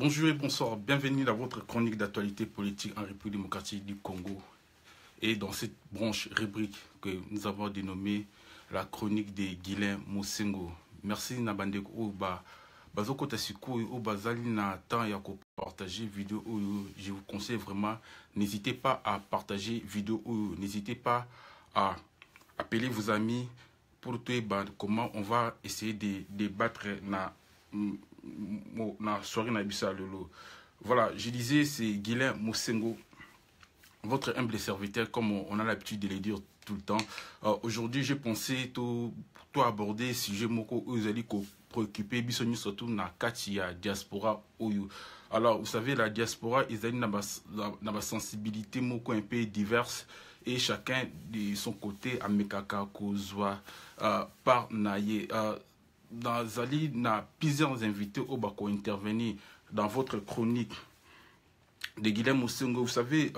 Bonjour et bonsoir, bienvenue dans votre chronique d'actualité politique en République démocratique du Congo. Et dans cette branche rubrique que nous avons dénommée la chronique de Guilain Mosengo. Merci Nabandeko Oba. Bazoko Tasiko Oba Zali na temps ya partager vidéo. Je vous conseille vraiment, n'hésitez pas à partager vidéo. N'hésitez pas à appeler vos amis pour comment on va essayer de débattre na soirée na bisa lolo. Voilà, je disais, c'est Guilain Mosengo, votre humble serviteur, comme on a l'habitude de le dire tout le temps. Aujourd'hui, j'ai pensé tout aborder sujet moko vous allez préoccuper bisoni surtout na katia diaspora oyo. Alors, vous savez, la diaspora, ils ont une sensibilité moko un peu diverse et chacun de son côté a mekaka kozwa par naye. Dans Zali, na plusieurs invités au bako intervenir dans votre chronique de Guilain Mosengo. Vous savez,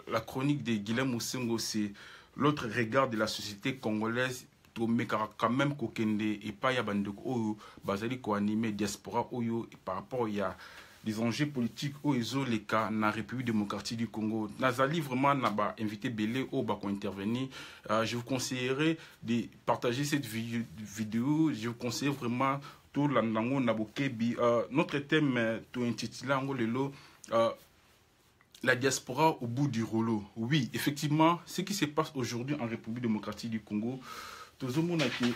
la chronique de Guilain Mosengo, c'est l'autre regard de la société congolaise. Mais quand même, kokende et pas ya bandeko oyo bazali ko animer diaspora oyo par rapport à des enjeux politiques oyo les cas na République démocratique du Congo. Nazali vraiment n'a pas invité Belé au bako intervenir. Je vous conseillerais de partager cette vidéo. Je vous conseille vraiment tout l'andango nabokebi. Notre thème tout intitulé en lelo la diaspora au bout du rouleau. Oui, effectivement, ce qui se passe aujourd'hui en République démocratique du Congo, tout le monde a été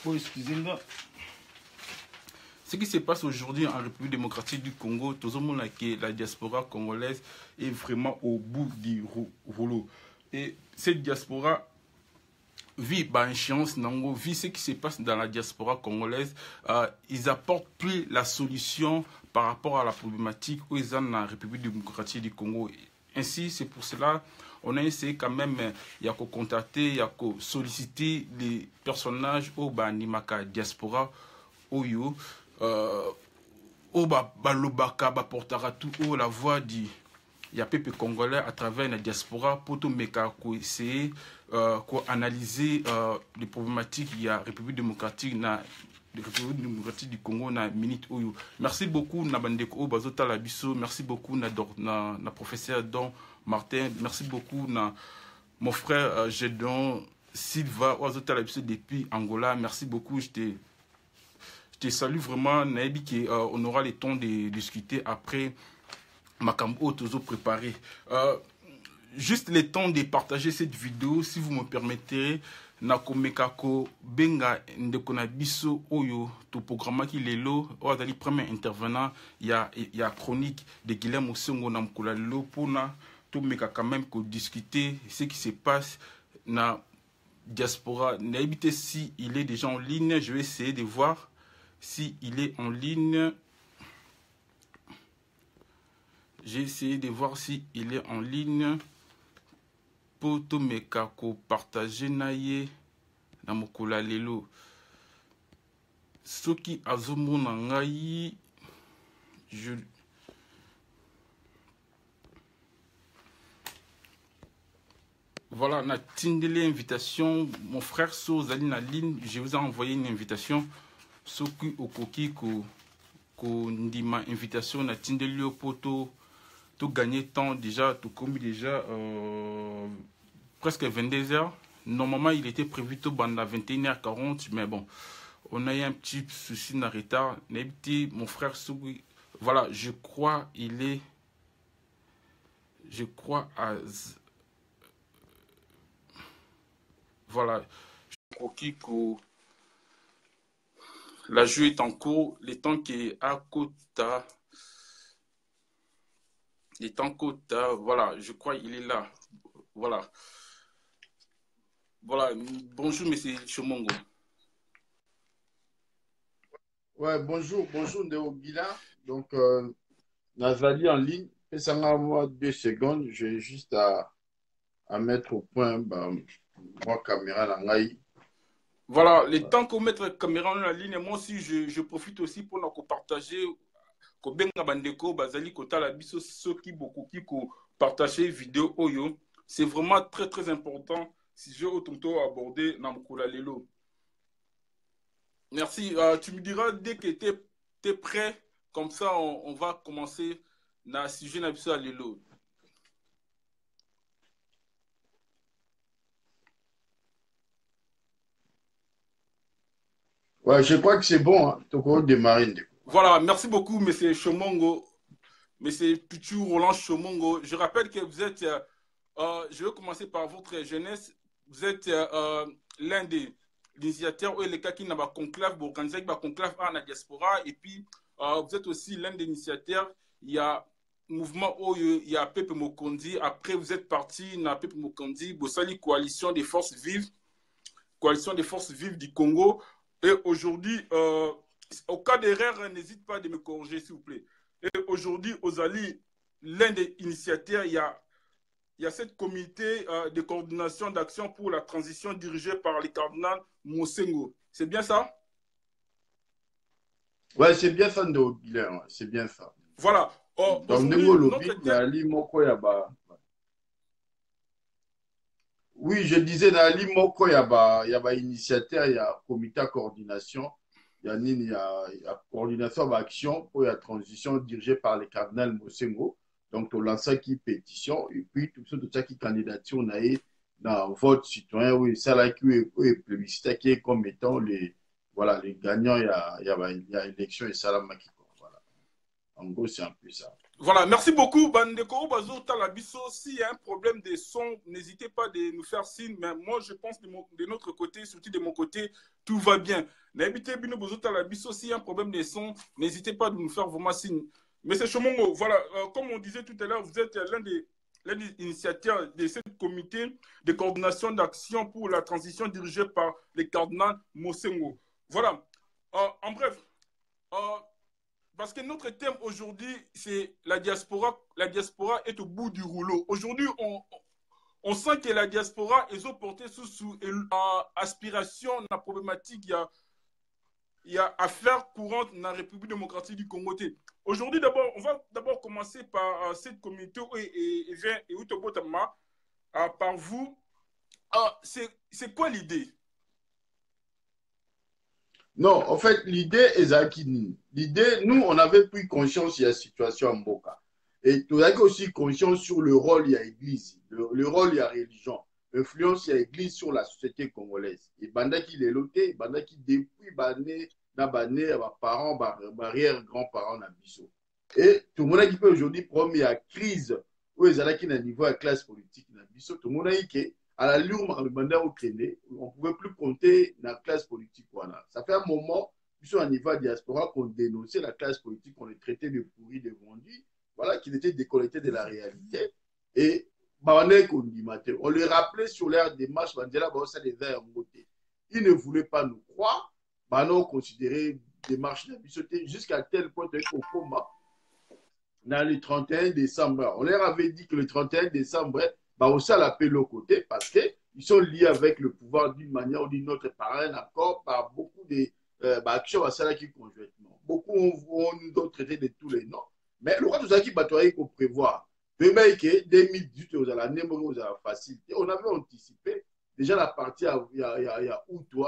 excusez-moi. Ce qui se passe aujourd'hui en République démocratique du Congo, tout le monde a que la diaspora congolaise est vraiment au bout du rouleau. Et cette diaspora vit par échéance, vit ce qui se passe dans la diaspora congolaise. Ils apportent plus la solution par rapport à la problématique où ils sont dans la République démocratique du Congo. Ainsi, c'est pour cela on a essayé quand même de contacter, il y a solliciter les personnages au Banimaka diaspora Oyo. Balobaka portera tout haut la voix du ya peuple congolais à travers la diaspora pour tout meka essayer analyser les problématiques il y a République démocratique du Congo na minute oyo. Merci beaucoup na bandeko bazota la biso, merci beaucoup na professeur Don Martin, merci beaucoup na mon frère Gédon Silva bazota la biso depuis Angola, merci beaucoup, je te salue vraiment. On aura le temps de discuter après Makambo toujours préparé. Juste le temps de partager cette vidéo, si vous me permettez. Nakomekako benga ndekona biso oyo to programme qui lelo ozali premier intervenant il y a chronique de Guilain Mosengo na mkola lelo pona to meka quand même ko discuter ce qui se passe na diaspora. N'habitez si il est déjà en ligne, je vais essayer de voir si il est en ligne. J'ai essayé de voir si il est en ligne. Poto mekako partager naye na mokula lelo. Soki azomona ngai je voilà, na tindele invitation mon frère Sozali na ligne, je vous ai envoyé une invitation. Soki okoki ko ndima invitation na tindele poto tout gagner temps déjà, tout commis déjà presque 22 heures. Normalement, il était prévu tout à 21h40, mais bon, on a eu un petit souci de retard. Mon frère Sougui, voilà, je crois il est, je crois à, voilà, je crois que la jeu est en cours, le temps qui est à Kota. Les temps Kota, voilà, je crois il est là. Voilà. Voilà, bonjour monsieur Chomongo. Ouais, bonjour Ndeo Guilain. Donc, Nazali en ligne. Et ça m'a moi 2 secondes. J'ai juste à mettre au point moi caméra langai. Voilà, le temps qu'on mette la caméra en ligne, moi aussi je profite aussi pour nous partager. Ko benga bandeko bazali kota la biso soki beaucoup qui ko partager vidéo oyo, c'est vraiment très très important si je autonto aborder na mukula lelo. Merci, tu me diras dès que tu es prêt Comme ça, on va commencer dans le sujet de l'élo. Ouais, je crois que c'est bon, hein. Tu peux démarrer. Voilà, merci beaucoup, M. Chomongo, M. Pichu Roland Chomongo. Je rappelle que vous êtes, je vais commencer par votre jeunesse. Vous êtes l'un des initiateurs ou les cas qui n'a pas conclave, pour organiser un conclave en la diaspora. Et puis, vous êtes aussi l'un des initiateurs. Il y a mouvement où il y a Pepe Mokondi. Après, vous êtes parti dans Pepe Mokondi. Vous savez, coalition des forces vives du Congo. Et aujourd'hui, au cas d'erreur, n'hésite pas à me corriger, s'il vous plaît. Et aujourd'hui, aux alliés, l'un des initiateurs, il y a cette comité de coordination d'action pour la transition dirigée par le cardinal Mosengo. C'est bien ça? Ouais, c'est bien ça, Guilherme. C'est bien ça. Voilà. Aujourd'hui, notre thème... Oui, je disais, dans l'Imoko, il y a initiateur, il y a comité de coordination, il y a coordination d'action pour la transition dirigée par le cardinal Mosengo. Donc, on lance qui pétition, et puis tout ça qui candidature, on a dans vote citoyen, oui, ça là qui est plébiscité, qui est comme étant voilà, les gagnants, il y a élection et ça là, voilà. En gros, c'est un peu ça. Voilà, merci beaucoup. Bandeko Bazo Talabiso, s'il y a un problème de son, n'hésitez pas de nous faire signe. Mais moi, je pense de notre côté, surtout de mon côté, tout va bien. N'habitez Bino Bazo Talabiso, s'il y a un problème de son, n'hésitez pas de nous faire vraiment signe. Monsieur Chomongo, voilà, comme on disait tout à l'heure, vous êtes l'un des initiateurs de ce comité de coordination d'action pour la transition dirigée par le cardinal Mosengo. Voilà. En bref, parce que notre thème aujourd'hui, c'est la diaspora. La diaspora est au bout du rouleau. Aujourd'hui, on sent que la diaspora est portée sous aspiration, la problématique, il y a affaires courantes dans la République démocratique du Congo. Aujourd'hui, on va d'abord commencer par cette communauté et Utobotama, par vous. C'est quoi l'idée? Non, en fait, l'idée est Zakini. L'idée, nous, on avait pris conscience de la situation en Boka. Et tu as aussi conscience sur le rôle de l'Église, le rôle de la religion, l'influence de l'Église sur la société congolaise. Et banda qui l'est loté, banda qui depuis bané, parents, barrière, grands-parents, na biso. Et tout le monde qui peut aujourd'hui prendre la crise où ils allaient qui n'a niveau de la classe politique na biso, tout le monde a dit que à la lure, on ne pouvait plus compter dans la classe politique. Voilà. Ça fait un moment, puisque à niveau de diaspora, qu'on dénonçait la classe politique, qu'on les traitait de pourris, de vendus, voilà, qu'ils étaient déconnectés de la réalité. Et on les rappelait sur leur démarche, ils ne voulaient pas nous croire, on considérait démarche jusqu'à tel point qu'au coma, dans le 31 décembre, on leur avait dit que le 31 décembre, aussi à l'appel au côté parce qu'ils sont liés avec le pouvoir d'une manière ou d'une autre par un accord, par beaucoup d'actions à ça qui conjointement. Beaucoup ont nous traité de tous les noms. Mais le roi de ça qui bataille qu'on prévoit, demain que 2018 aux l'année aux facilité, on avait anticipé déjà la partie il y a août, nous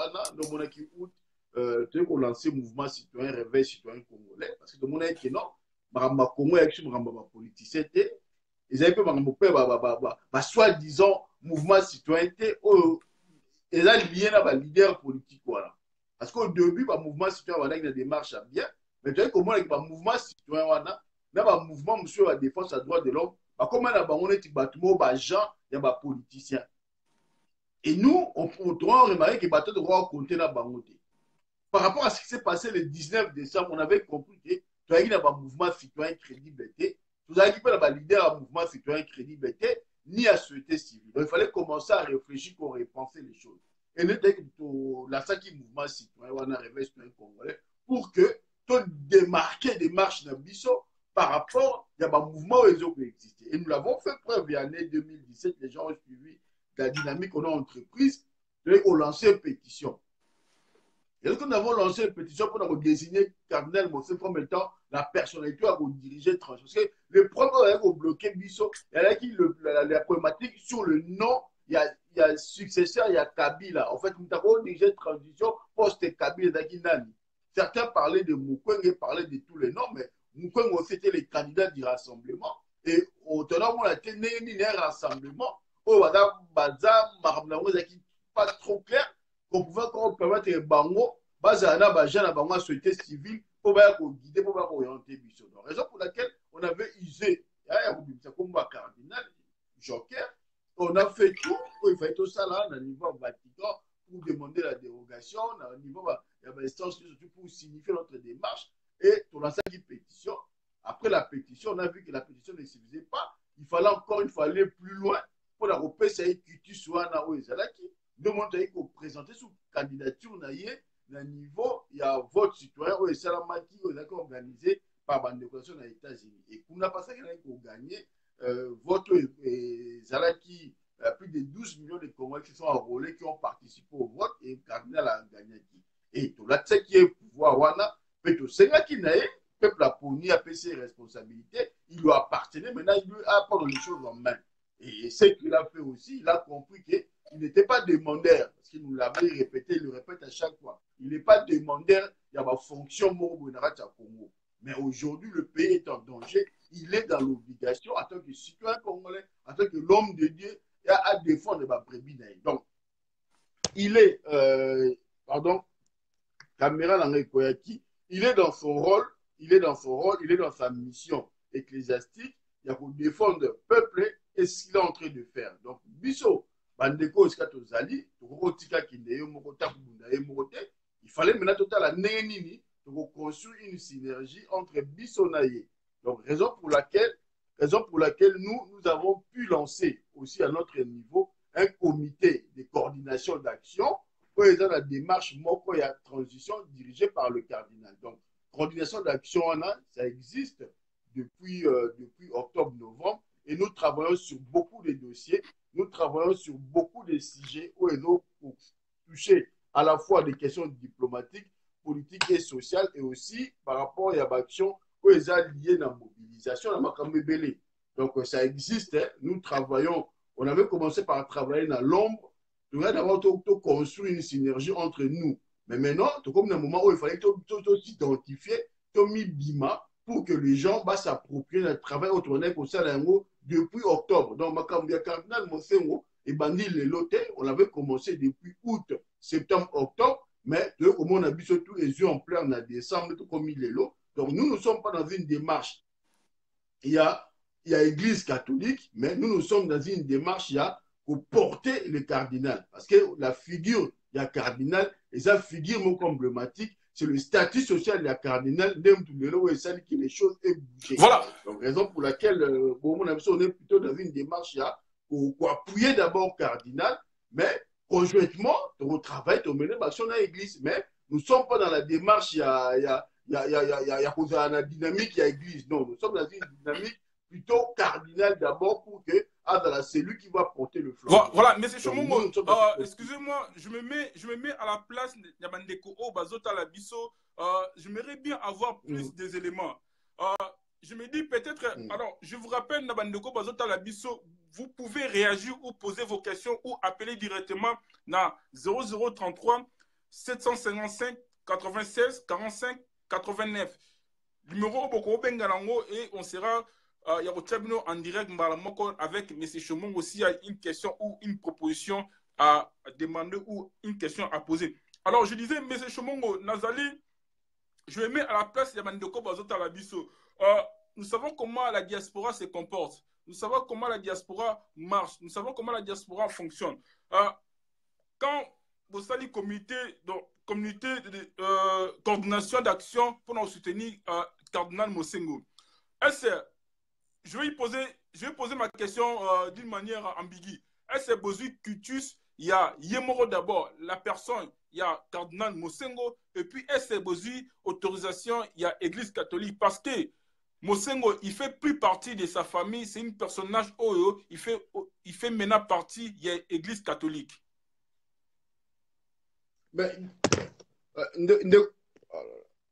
on qui août, qu'on lancé mouvement citoyen, réveil citoyen congolais, parce que tout le monde a dit que non, ma Congo est un politicien. Ils avaient fait soi-disant mouvement citoyenneté et là lié à leader politique voilà parce qu'au début le mouvement citoyen voilà une démarche bien mais tu vois comment le mouvement citoyen voilà na mouvement monsieur la défense à droit de l'homme comment na bango neti batumo ba gens ya ba politiciens et nous on doit remarquer que bateau droit compter na bango par rapport à ce qui s'est passé le 19 décembre on avait compris que tu as eu un mouvement citoyen crédibilité. Vous avez pas le leader du mouvement citoyen crédibilité ni à société civile. Donc, il fallait commencer à réfléchir pour repenser les choses. Et nous, la cinquième mouvement citoyen, on a réveillé citoyen congolais pour que tu démarquer des marches de Bissot par rapport à un mouvement où ils ont existé. Et nous l'avons fait preuve en l'année 2017. Les gens ont suivi la dynamique qu'on a entreprise. On a lancé une pétition. Et lorsque nous avons lancé une pétition pour désigner Cardinal Mosengo comme étant la personnalité à diriger trans. Parce que le problème avec bloquer Bissot, il y a la problématique sur le nom, il y a successeur, il y a Kabila. En fait, nous avons dirigé transition post-Kabila d'Aguinani. Certains parlaient de Mukwege, parlaient de tous les noms, mais Mukwege aussi était les candidats du rassemblement. Et au tournant, on a été un rassemblement. Oh, Baza, Marablango, pas trop clair, qu'on pouvait encore permettre les Bango, Bazana, Bajana, Bango, société civile, pour guider, pour orienter Bissot. Raison pour laquelle on avait usé, comme cardinal, Joker, on a fait tout, il fallait tout ça là, au niveau Vatican, pour demander la dérogation, au niveau de l'instance, pour signifier notre démarche, et on a ça qui pétition. Après la pétition, on a vu que la pétition ne suffisait pas, il fallait encore une fois aller plus loin pour la repérer qui tu sois là où ils allaient qui. Donc, on a présenté sous candidature, on a un niveau, il y a vote citoyen, où ils ont organisé par la décoration aux États-Unis. Et pour n'a pas ça, il y a gagné vote Zalaki, plus de 12 millions de Congolais qui sont enrôlés, qui ont participé au vote, et Cardinal a gagné. Et tout là, ce qui est pouvoir, Wana, peut-être c'est là qui n'a le peuple a puni, a payé ses responsabilités, il lui appartenait, maintenant il lui a prendre les choses en main. Et ce qu'il a fait aussi, il a compris qu'il n'était pas demandeur, parce qu'il nous l'avait répété, il le répète à chaque fois. Il n'est pas demandeur, il y a ma fonction Congo. Mais aujourd'hui, le pays est en danger. Il est dans l'obligation, en tant que citoyen congolais, en tant que l'homme de Dieu, à défendre ma brebis. Donc, il est, Caméra Langay Koyaki, il est dans son rôle, il est dans sa mission ecclésiastique, il y a pour défendre le peuple et ce qu'il est en train de faire. Donc, Bisso, Bandeko, Skatozali, il fallait maintenant total à Nénini pour construire une synergie entre Bisso Naye. Donc, raison pour laquelle nous avons pu lancer aussi à notre niveau un comité de coordination d'action pour aider la démarche Moko et transition dirigée par le cardinal. Donc, coordination d'action, ça existe depuis octobre-novembre et nous travaillons sur beaucoup de dossiers, nous travaillons sur beaucoup de sujets où nous pour toucher à la fois des questions diplomatiques, politiques et sociales et aussi par rapport à l'action où ils sont liés à la mobilisation, à la Makambébélé. Donc, ça existe, hein. Nous travaillons, on avait commencé par travailler dans l'ombre, on a d'abord construire une synergie entre nous. Mais maintenant, comme dans un moment où il fallait s'identifier, mis Bima, pour que les gens s'approprient le travail autrement au Salango depuis octobre. Donc, Makambia Cardinal Mosengo et Bandi Lelote, on avait commencé depuis août, septembre, octobre, mais comme on a vu surtout les yeux en plein en décembre, tout comme il est là. Donc, nous ne sommes pas dans une démarche. Il y a l'Église catholique, mais nous sommes dans une démarche pour porter le cardinal. Parce que la figure, il y a cardinal, et sa figure emblématique, c'est le statut social de la cardinal, où les choses aient bougé. Voilà. Donc, raison pour laquelle, on est plutôt dans une démarche pour appuyer d'abord le cardinal, mais conjointement, on travaille, on mène l'action dans l'église, mais nous ne sommes pas dans la démarche, il y a la dynamique, il y a l'église. Non, nous sommes dans une dynamique plutôt cardinale d'abord pour que c'est lui qui va porter le flanc. Voilà, mais c'est Chomongo, excusez-moi, je me mets à la place de Yabandeko Bazota Labiso. J'aimerais bien avoir plus des éléments. Je me dis peut-être, alors je vous rappelle, Nabandeko Bazota Labiso, vous pouvez réagir ou poser vos questions ou appeler directement dans 0033 755 96 45 89. Numéro Boko Bengalango et on sera en direct avec M. Chomong aussi. Il y a une question ou une proposition à demander ou une question à poser. Alors je disais, M. Chomongo, Nazali, je me mets à la place de Mandeko Bazota Labiso. Nous savons comment la diaspora se comporte. Nous savons comment la diaspora marche. Nous savons comment la diaspora fonctionne. Quand vous allez comité de coordination d'action pour nous soutenir Cardinal Mosengo, je vais poser ma question d'une manière ambiguë. Est-ce que Bozu Cutus, il y a Yemoro d'abord, la personne, il y a Cardinal Mosengo, et puis est-ce que Bozu autorisation, il y a Église catholique, parce que Mosengo, il fait plus partie de sa famille, c'est un personnage OEO, il fait maintenant partie de l'Église catholique. Mais,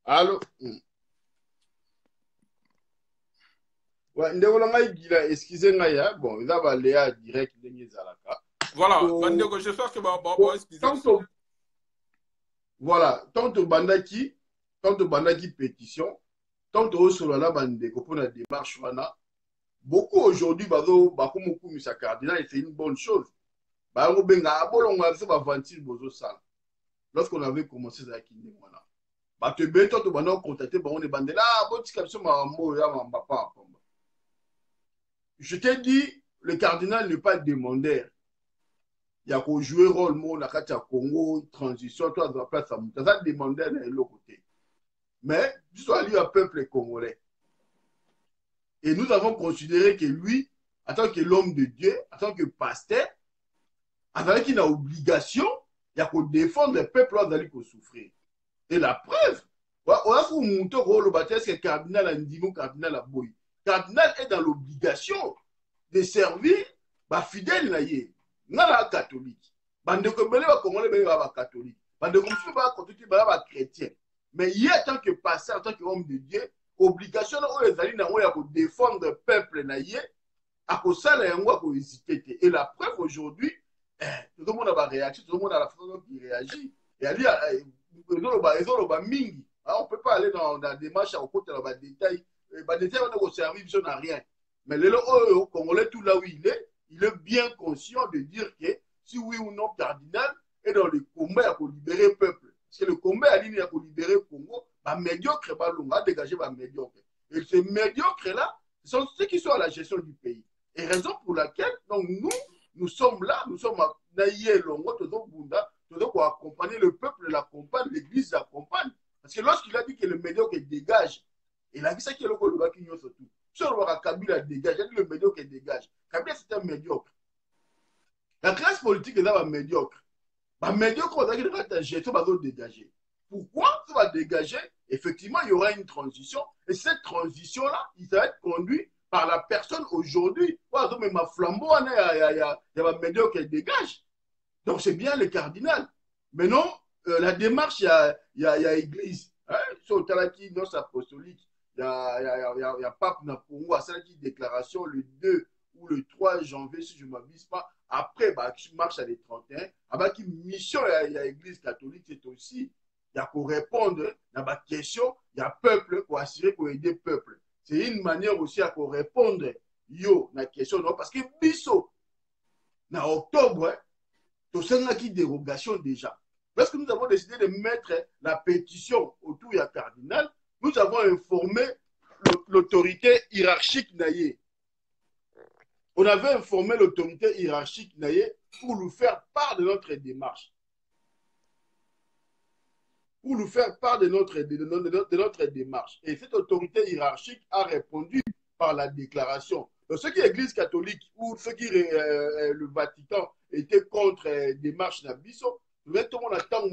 allô? Ouais, excusez-moi, bon, il va aller à direct de Nizalaka. Voilà, j'espère que excusez-moi. Voilà, tant que Bandaki, tant que bandaki pétition, tant que solo la bande pour la démarche wana, beaucoup aujourd'hui sa cardinal et c'est une bonne chose. Lorsqu'on avait commencé à Kindi wana, bato ebele to bana contacter bango ne bandela botika biso mambo ya mamba. Je t'ai dit, le cardinal n'est pas demandeur. Il y a qu'au jouer rôle mo na kati ya Congo transition toi dans la place à muta ça demandeur de l'autre côté. Mais tu sois lié au peuple congolais. Et nous avons considéré que lui, en tant que l'homme de Dieu, en tant que pasteur, en tant qu'il a obligation, il y a qu'au défendre le peuple là d'aller souffrir. Et la preuve, on a fait monter le baptême que cardinal a dit cardinal a boy. Cardinal est dans l'obligation de servir les fidèles naïe. Nala catholique. Bande ko belé ba congolais belé ba catholique. Bande ko musu ba catholique ba chrétien. Mais il en tant que pasteur, en tant qu'homme de Dieu, obligation na les ali na ya ko défendre le peuple naïe à ko sala yango ko hésiter. Et la preuve aujourd'hui, tout le monde a réagi, tout le monde a la façon qui réagit. Et ali mingi. On ne peut pas aller dans la démarche à côté de détails. Les détails, on a servi, on n'a rien. Mais le Congolais, tout là où il est bien conscient de dire que si oui ou non, cardinal est dans le combat pour libérer le peuple. Parce que le combat à ligne pour libérer le Congo, médiocre, on va dégager médiocre. Et ces médiocres-là, ce sont ceux qui sont à la gestion du pays. Et raison pour laquelle, donc nous sommes là, nous sommes à Naïe Longo, Bunda, pour accompagner le peuple, l'accompagne, l'église l'accompagne. Parce que lorsqu'il a dit que le médiocre dégage, il a dit ça qui est le Koloba qui nous surtout. Si on voit Kabila dégage, il a dit le médiocre dégage. Kabila c'est un médiocre. La classe politique est là, médiocre. Médiocre, on a dit que la gestion va dégager. Pourquoi ça va dégager? Effectivement, il y aura une transition. Et cette transition-là, il va être conduit par la personne aujourd'hui. Mais ma flambeau, il y a un médiocre qui dégage. Donc c'est bien le cardinal. Mais non, la démarche, il y a église. Sur le Talaki, non, c'est apostolique. Il y a pape Napongo, à celle qui déclaration le 2 ou le 3 janvier, si je ne m'abuse pas. Après, qui marche à les 31. Après, qui mission, il y a l'église catholique, c'est aussi. Il y a pour répondre à ma question, il y a peuple pour assurer pour aider peuple. C'est une manière aussi à répondre la question, non, parce que biso, en octobre, tout ça n'a qui dérogation déjà. Lorsque nous avons décidé de mettre la pétition autour du cardinal, nous avons informé l'autorité hiérarchique naïe. On avait informé l'autorité hiérarchique naïe pour nous faire part de notre démarche. Pour nous faire part de notre démarche. Et cette autorité hiérarchique a répondu par la déclaration. Donc, ceux qui est l'Église catholique ou ceux qui le Vatican étaient contre démarche Nabiso, tout le monde attend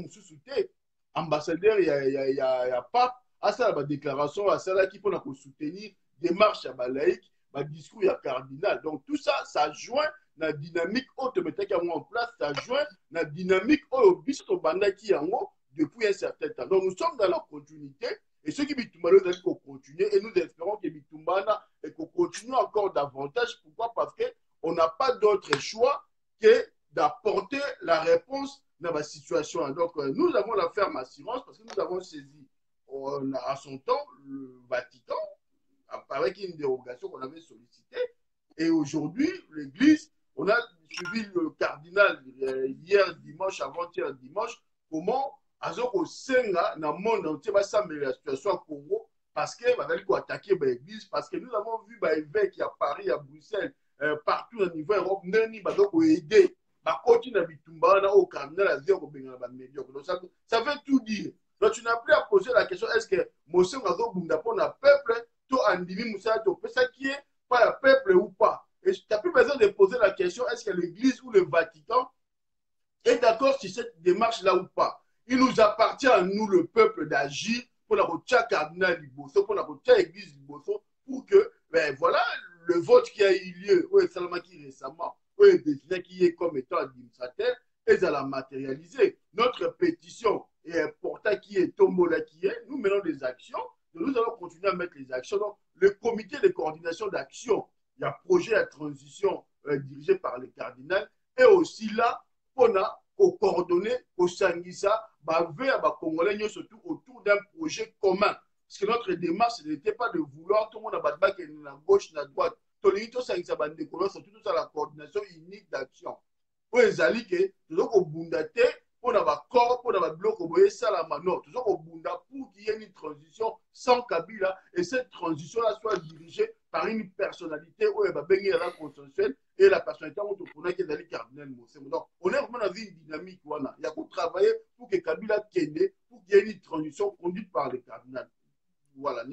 ambassadeur, il y a pape, à ça la déclaration, à ça qui peut soutenir démarche à laïque, discours à cardinal. Donc tout ça, ça joint la dynamique automatique en place, ça joint la dynamique au bis au bandaki en haut depuis un certain temps. Donc nous sommes dans la continuité et ceux qui Bitumbano doivent continuer et nous espérons que Bitumbana et qu'on continue encore davantage. Pourquoi? Parce qu'on n'a pas d'autre choix que d'apporter la réponse dans la situation. Donc nous avons la ferme assurance parce que nous avons saisi à son temps le Vatican avec une dérogation qu'on avait sollicitée. Et aujourd'hui, l'Église, on a suivi le cardinal hier dimanche, avant-hier dimanche, comment Azoko Senga, dans le monde entier, va s'améliorer la situation au Congo parce qu'il va attaquer l'Église, parce que nous avons vu les évêques à Paris, à Bruxelles, partout au niveau Europe, Nani va aider, va continuer à bitumba au cardinal à dire qu'on va médiocre. Donc ça veut tout dire. Donc tu n'as plus à poser la question est-ce que Monsieur Ngazo Bunda pour le peuple, tout Andimi Moussa, ça qui est pas le peuple ou pas. Et tu n'as plus besoin de poser la question est-ce que l'Église ou le Vatican est d'accord sur cette démarche-là ou pas. Il nous appartient à nous, le peuple, d'agir pour la route cardinal Liboso, pour la route église Liboso, pour que, ben voilà, le vote qui a eu lieu au Salamaki récemment, au désigné qui est comme étant administrateur, et à la matérialiser. Notre pétition est important qui est Tombola qui est, nous menons des actions, nous allons continuer à mettre les actions. Donc, le comité de coordination d'action, il y a projet à transition dirigé par le cardinal, et aussi là, on a coordonné, au Sangisa, vers les Congolais, surtout autour d'un projet commun. Parce que notre démarche n'était pas de vouloir tout le monde à battre à gauche, à droite. Tout ça, ça va décoller, surtout ça, la coordination unique d'action. Pour les alliés, nous avons bundate pour avoir corps, pour avoir bloc, pour ça la mano. Nous avons bunda pour qu'il y ait une transition sans Kabila et cette transition-là soit dirigée par une personnalité où elle va baigner la consensuelle et la personnalité où on a qui est cardinal Moussem. Donc, on est vraiment dans une dynamique. Voilà. Il y a pour travailler pour que Kabila kende, pour qu'il y ait une transition conduite par les cardinaux. Voilà,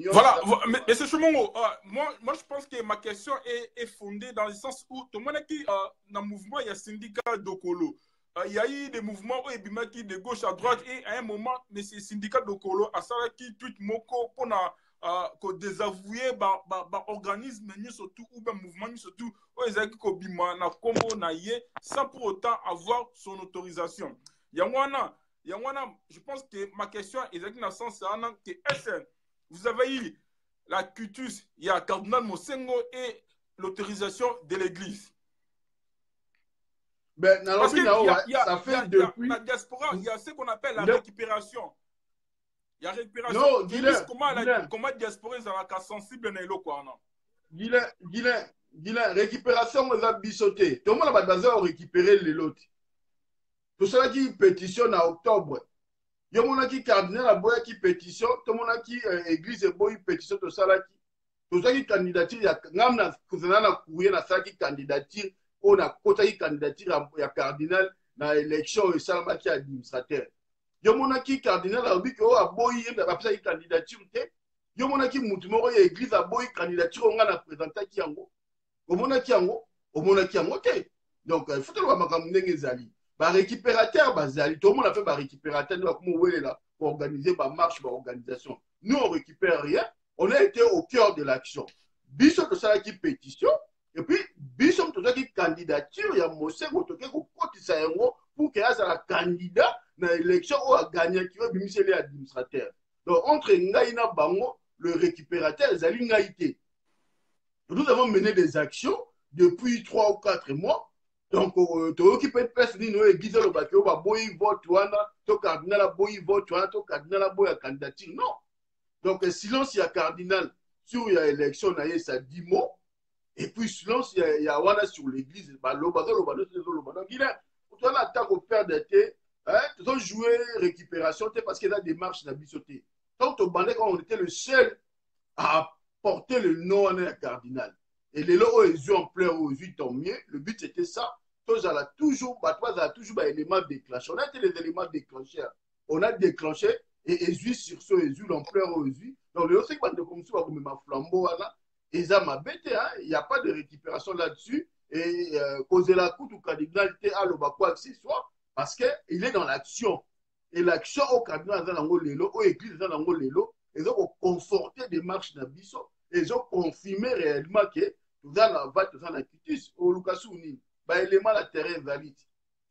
mais c'est Chumongo. Moi, je pense que ma question est fondée dans le sens où tout le monde qui dans le mouvement, il y a syndicat d'Okolo. Il y a eu des mouvements où il y a de gauche à droite et à un moment, mais c'est syndicat d'Okolo, à ça qui tweet moko pour désavouer organisme surtout ou ben mouvement surtout où ils ont kobima na combo na ye sans pour autant avoir son autorisation. Il y a je pense que ma question est dans le sens que SN vous avez eu la cutus, il y a Cardinal Mosengo et l'autorisation de l'Église. Ben, parce que ça fait depuis... la diaspora, il y a ce qu'on appelle la récupération. Il y a récupération. Non, Guilain, comment la diaspora est sensible à l'eau, non? Guilain, récupération, on a bissoté. Tout le monde a besoin de récupérer les lots. Tout cela qui pétitionne en octobre. Il y a mon qui cardinal a boya qui pétition, tout le monde qui église et boy pétition tout ça là qui tout ça qui candidature ya ngamna kuzana na courir na ça qui candidature on a kota qui candidature ya cardinal na élection et ça qui administrateur. Il y a mon qui cardinal a dit que a boy y a pas qui candidature te. Il y a mon qui mutu moko ya église a boy candidature on a présenter qui yango. Au mona qui yango te. Donc il faut que le makambo ndenge zali. Ba récupérateur bazali tout le monde a fait ba récupérateur pour organiser ba marche ba organisation. Nous on récupère rien, on a été au cœur de l'action. Biso to ça qui pétition et puis biso to ça qui candidature ya Mosengo to ke ko kotisa yango pour que ça la candidat na élection ou a gagner qui va bimiser les administrateurs. Donc entre ngai na bango le récupérateur zali ngaité. Nous avons mené des actions depuis 3 ou 4 mois. Donc, tu occupes une place, nous église le bateau, bah boy vote, to cardinal a boy vote, to cardinal a boy a candidature. Non. Donc, silence il y a cardinal sur l'élection, ça 10 mots. Et puis silence il y a wana sur l'église, bah l'obado. Donc, il a, pour toi l'attaque au père d'été, tu dois jouer récupération, parce que la démarche n'a bisoté. Donc, au bandé quand on était le seul à porter le nom à cardinal. Et les lots, ils ont en pleurs aux yeux, tant mieux. Le but, c'était ça. Toi, ça a toujours des éléments déclencheurs. On a été les éléments déclencheurs. On a déclenché et Jésus sur ce, Jésus l'ampleur aux yeux. Donc, le aussi, quand comme ça, comme ma flambeau, et ça m'a bêté, il n'y a pas de récupération là-dessus. Et causer la coûte ou cardinalité à l'oba quoi que ce soit, parce qu'il est dans l'action. Et l'action au cardinal, dans l'élo, aux églises, dans l'élo, ils ont conforté des marches d'Abisso. Ils ont confirmé réellement que tout ça n'a pas tout ça n'a quitus au Lukasouni bah élément la terrain valide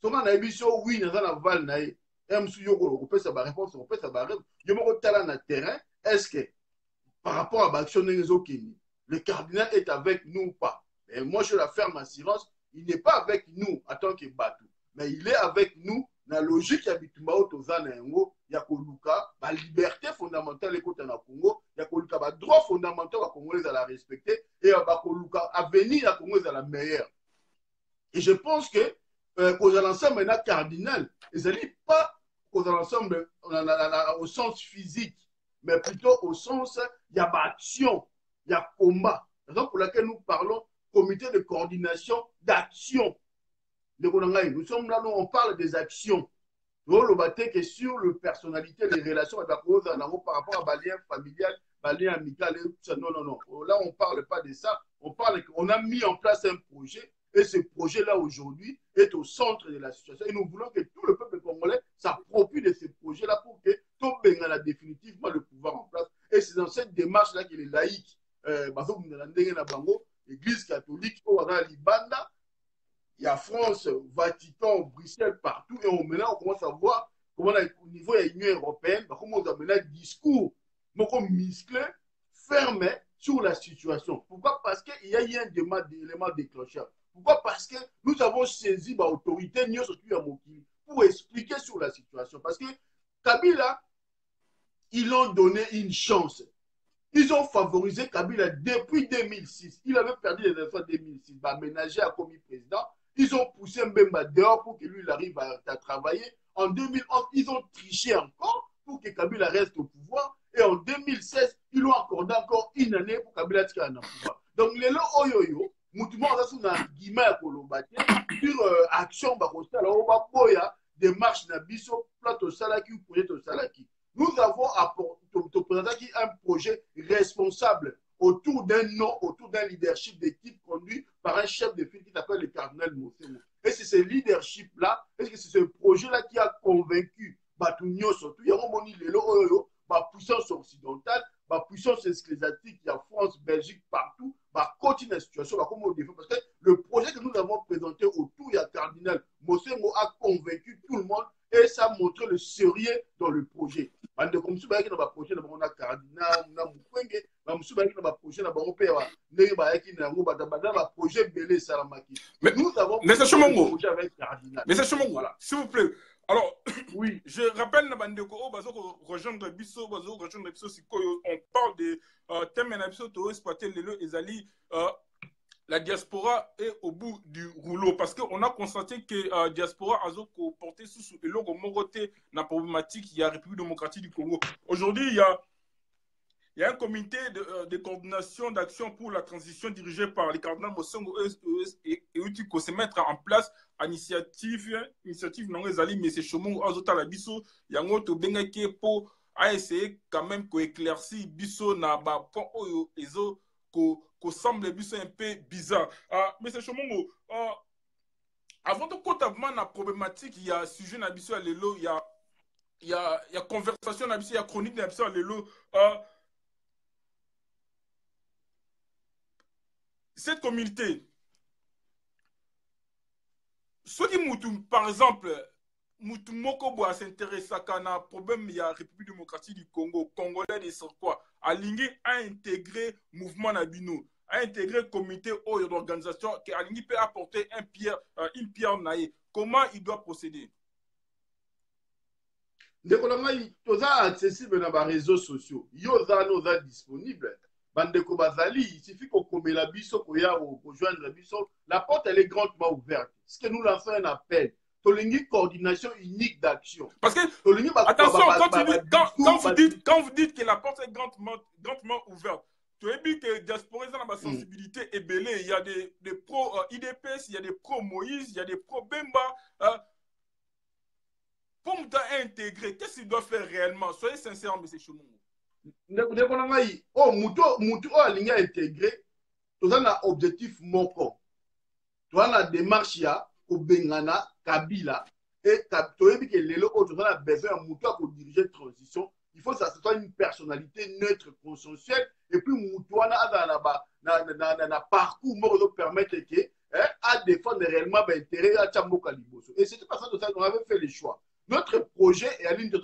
soma na biso oui na la val na e msu yoko on peut ça ba réponse on peut ça ba yo moko tala na terrain est-ce que par rapport à l'action Nenzokini le cardinal est avec nous ou pas et moi je la ferme assurance il n'est pas avec nous en tant que Batou mais il est avec nous na logique habitumba otozana yango ya koluka ba liberté fondamentale ekota na Congo ya koluka ba droit fondamental ba congolais à la respecter et ba koluka avenir ya Congo à la meilleure. Et je pense que aux l'ensemble maintenant cardinal ils allaient pas aux l'ensemble au sens physique mais plutôt au sens il y a action il y a combat raison pour laquelle nous parlons comité de coordination d'action. Nous sommes là, nous, on parle des actions. Le bâté que sur le personnalité, les relations par rapport à balien familial, balien amical, non, non, non. Là, on ne parle pas de ça. On parle qu'on a mis en place un projet et ce projet-là, aujourd'hui, est au centre de la situation. Et nous voulons que tout le peuple congolais s'approprie de ce projet-là pour que tout le monde ait définitivement le pouvoir en place. Et c'est dans cette démarche-là que les laïcs, l'Église catholique, Libanda, il y a France, Vatican, Bruxelles, partout. Et maintenant, on commence à voir comment, au niveau de l'Union européenne, comment on a maintenant un discours musclé, fermé sur la situation. Pourquoi? Parce qu'il y a eu un élément déclencheur. Pourquoi? Parce que nous avons saisi l'autorité pour expliquer sur la situation. Parce que Kabila, ils l'ont donné une chance. Ils ont favorisé Kabila depuis 2006. Il avait perdu les élections en 2006. Bah, ménager a commis président. Ils ont poussé Mbemba dehors pour que lui il arrive à travailler. En 2011, ils ont triché encore pour que Kabila reste au pouvoir. Et en 2016, ils ont accordé encore une année pour Kabila être au pouvoir. Donc, les lots oyoyo, Moutouma, on a sous un guillemet à Kolombaté, sur action, boya, démarche Nabiso, plateau Salaki ou projet au Salaki. Nous avons présenté un projet responsable autour d'un nom, autour d'un leadership d'équipe conduit par un chef de file qui s'appelle le cardinal Mosemo. Et c'est ce leadership-là, est-ce que c'est ce projet-là qui a convaincu Batunio surtout, il y a un moni lelo, ma puissance occidentale, ma puissance ecclésiastique, il y a France, Belgique, partout, ma continue la situation, comme on défend. Parce que le projet que nous avons présenté autour, il y a cardinal Mosemo a convaincu tout le monde et ça a montré le sérieux dans le projet. Comme si on a projet, on a cardinal, on a Mukwenge, comme si on a projet, on a projet Belé Salamaki. Nous avons un projet avec cardinal. Mais c'est Chomongo, voilà. S'il vous plaît. Alors, oui. Je rappelle, rejoindre Bisso, on parle de thème exploiter les la diaspora est au bout du rouleau parce qu'on a constaté que la diaspora a porté sous le logo Moroté la problématique, il y a la République démocratique du Congo. Aujourd'hui, il y a un comité de coordination d'action pour la transition dirigé par les cardinals Mosongo et Utiko se mettre en place à initiative non ezali mais c'est Chomongo azota la biso yango to bengaki pour essayer quand même ko éclaircir biso na ba point oyo ezo ko semble biso un peu bizarre. Mais c'est Chomongo avant de compter la problématique, il y a sujet na biso à lelo, il y a conversation na biso, il y a chronique na biso à lelo. Cette communauté, ceux qui par exemple, Moutoumoko s'intéresse à un problème, il y a la République démocratique du Congo, Congolais de quoi, Alingi a intégré mouvement Nabino, a intégré le comité d'organisation, qui Alingi peut apporter une pierre naïe. Comment il doit procéder? Tout ça accessible dans les réseaux sociaux. Yoza nous disponible. Bandeko Bazali, il suffit qu'on commet la biso, qu'on joigne la biso. La porte, elle est grandement ouverte. Ce que nous lançons un appel. Tolingi coordination unique d'action. Parce que, attention, quand vous dites que la porte est grandement ouverte, tu as dit que diaspora dans la sensibilité est belée. Il y a des pro IDPS, il y a des pro Moïse, il y a des pro Bemba. Pour nous intégrer, qu'est-ce qu'il doit faire réellement? Soyez sincères, M. Chomongo. Mutu alingi intégré, tu as un objectif moko. Tu as une démarche ya Bengana, Kabila, et tu as dit que les autres ont besoin de Mutu pour diriger la transition. Il faut que ça soit une personnalité neutre, consensuelle, et puis Mutu a un parcours qui permettre à défendre réellement l'intérêt à Tchamboka Liboso. Et c'était pas ça qu'on avait fait le choix. Notre projet est à l'une de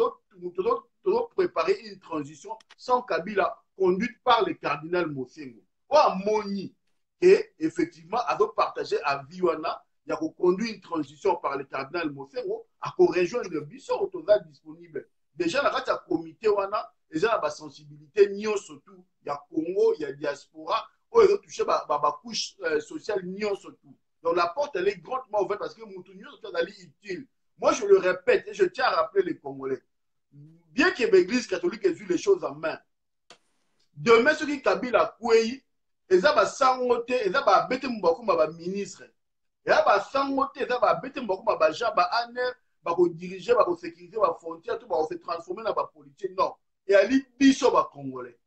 préparer une transition sans Kabila conduite par le cardinal Mosengo. Ou à Moni, et effectivement, à partager à Viwana, il y a conduit une transition par le cardinal Mosengo, à rejoindre le Bissau autorisé disponible. Déjà, il y a un comité, il y a une sensibilité, surtout, il y a Congo, il y a diaspora, où ils ont touché la couche sociale, surtout. Donc la porte, elle est grandement ouverte parce que Moutounio, c'est utile. Moi, je le répète et je tiens à rappeler les Congolais. Bien que l'Église catholique ait vu les choses en main, demain, ceux qui Kabila Kouei, ils ont sangoté, ils ont bêté Mbakou, ministre. Ils ont sangoté, ils ont bêté Mbakou, Jean, Aner, ils diriger, ils sécuriser les frontières, ils se transformer dans la politique. Non. Et Ali Bisso, les Congolais.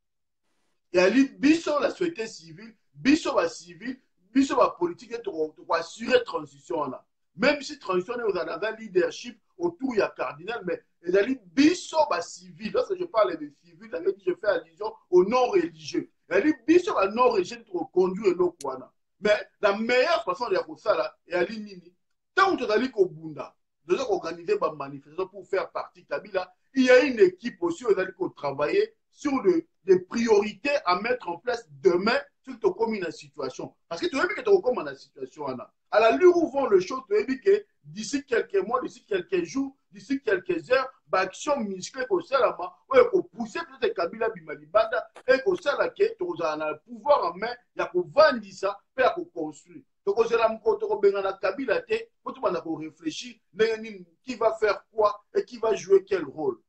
Et Ali Bisso, la société civile, Bisso, la civile, Bisso, la politique, pour assurer la transition. Même si transition est dans un leadership autour, il y a cardinal, mais les alliés biso civil. Lorsque je parle de civil, je fais allusion aux non-religieux. Les alliés biso non-religieux pour conduire le Kwana. Mais la meilleure façon de faire ça, c'est aller nini. Tant que tu as dit qu'au Bunda, nous avons organisé une manifestation pour faire partie de Kabila, il y a une équipe aussi qui a travaillé sur des priorités à mettre en place demain sur ta commune en situation. Parce que tu as vu que tu as comme en situation. À la lure où vont le show, tu as vu que d'ici quelques mois, d'ici quelques jours, d'ici quelques heures, action musclée pour ça, pour pousser peut-être Kabila Bimalibanda et pour ça, tu as le pouvoir en main, il y a pour vendre ça, et pour construire. Donc, on a Kabila, pour réfléchir, qui va faire quoi et qui va jouer quel rôle.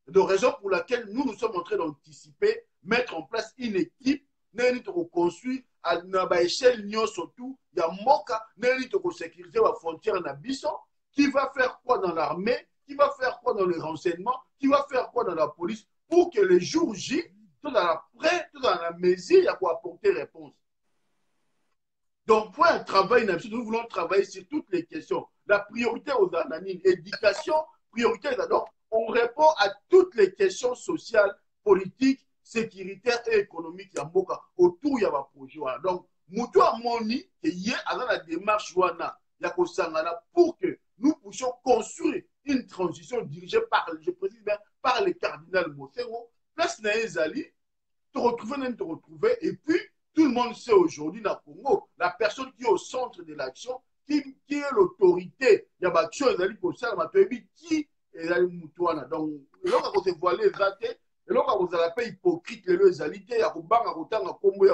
De raison pour laquelle nous sommes en train d'anticiper, mettre en place une équipe, nous construire à l'échelle surtout, il y a Moka, nous sécuriser la frontière Nabisson, qui va faire quoi dans l'armée, qui va faire quoi dans le renseignement, qui va faire quoi dans la police, pour que les jours J, tout dans la prêt, tout dans la mesure, il y a quoi apporter réponse. Donc, pour un travail, nous voulons travailler sur toutes les questions. La priorité aux anonymes, éducation, priorité. Donc, on répond à toutes les questions sociales, politiques, sécuritaires et économiques. Autour, il y a un projet. Donc, Moutou a moni, il y a la démarche pour que nous puissions construire une transition dirigée par, je précise bien, par le cardinal Mosengo. Place Naezali, te retrouver, et puis, tout le monde sait aujourd'hui dans le Congo, la personne qui est au centre de l'action, qui est l'autorité, il y a l'action, qui est la Moutouana. Donc, lorsque vous voilez les athées, lorsque vous avez pas hypocrite, les alités, il y a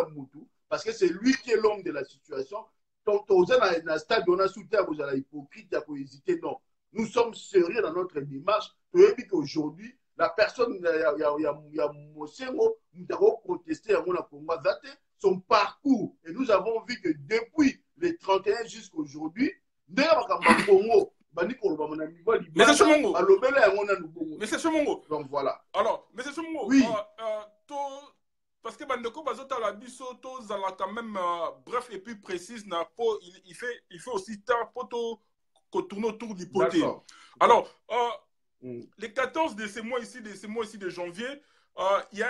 Moutou, parce que c'est lui qui est l'homme de la situation. Donc, vous avez un stade, on a soutenu, vous avez hypocrite, il y a hésiter, non. Nous sommes sérieux dans notre démarche. Vous avez dit qu'aujourd'hui, la personne, il y a Mosengo, nous avons protesté à Congo Zate, son parcours. Et nous avons vu que depuis le 31 jusqu'à aujourd'hui, Mais c'est Chomongo. Donc voilà. Alors, mais c'est Chomongo. Oui. Parce que Bandeko Bazota la biso, Tozala quand même bref et plus précise, il fait aussi tard pour tourne autour du poté. Alors, les 14 de ces mois ici, de janvier, il y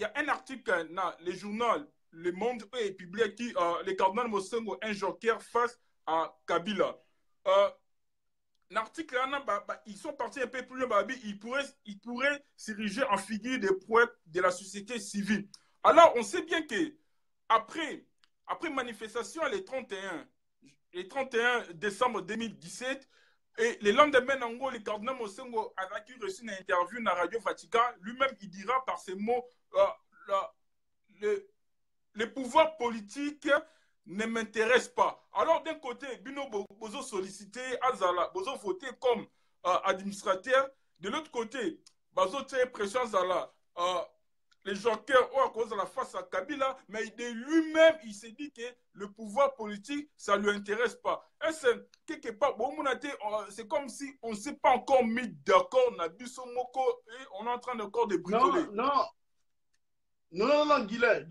a un article dans le journal Le Monde est publié qui le cardinal Mosengo, un joker face à Kabila. L'article, ils sont partis un peu plus loin, ils pourraient s'ériger en figure de poète de la société civile. Alors, on sait bien que après manifestation le 31 décembre 2017, et le lendemain, le cardinal Mosengo a reçu une interview dans Radio Vatican. Lui-même, il dira par ces mots le pouvoir politique ne m'intéresse pas. Alors, d'un côté, Bino Bozo sollicité, Azala, Bozo voté comme administrateur. De l'autre côté, Bozo tient pression Azala. Les jokers ont à cause de la face à Kabila, mais de lui-même, il s'est dit que le pouvoir politique, ça ne lui intéresse pas. Et c'est quelque part, bon, c'est comme si on ne s'est pas encore mis d'accord, Nabiso Moko, et on est en train encore de bricoler. Non, Guilain,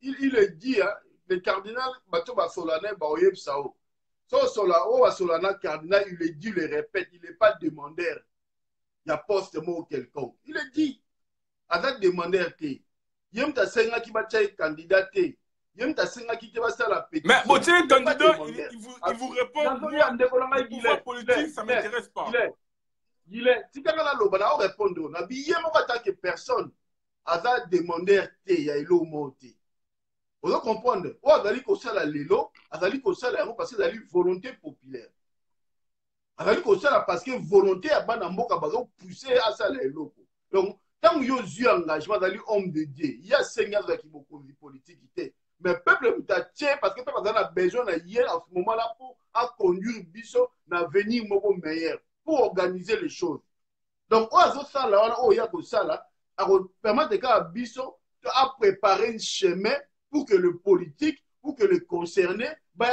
il est dit, hein, le cardinal, Batoba Solana, Baoyeb Sao. Solana, cardinal, il est dit, il le répète, il n'est pas demandeur. Il y a poste mot quelconque. Il est dit. Avec demandeur T. Yem ta senga qui va être candidat T. Yem ta senga qui va faire la pétition. Mais bon, tiens, candidat, il vous répond. Le pouvoir politique, ça ne m'intéresse pas. Il est. Si quelqu'un a l'obana, on répond. On a dit, en tant que personne, Aza demandeur T, il y a l'eau monté. Vous allez comprendre. Ou Azali Kosala Lelo, Azali Kosala parce que Azali volonté populaire. Azali Kosala parce que volonté à Banamboka, pousser à ça Lelo. Donc, tant qu'il y a eu engagement dans l'homme de Dieu, il y a 5 ans qui ont beaucoup de politique. Mais le peuple a tient parce que le peuple a besoin hier, à ce moment-là, pour conduire Bisso dans l'avenir meilleur, pour organiser les choses. Donc, il y a ça là, à permettre à Bisso à préparer un chemin pour que le politique, pour que le concerné, c'est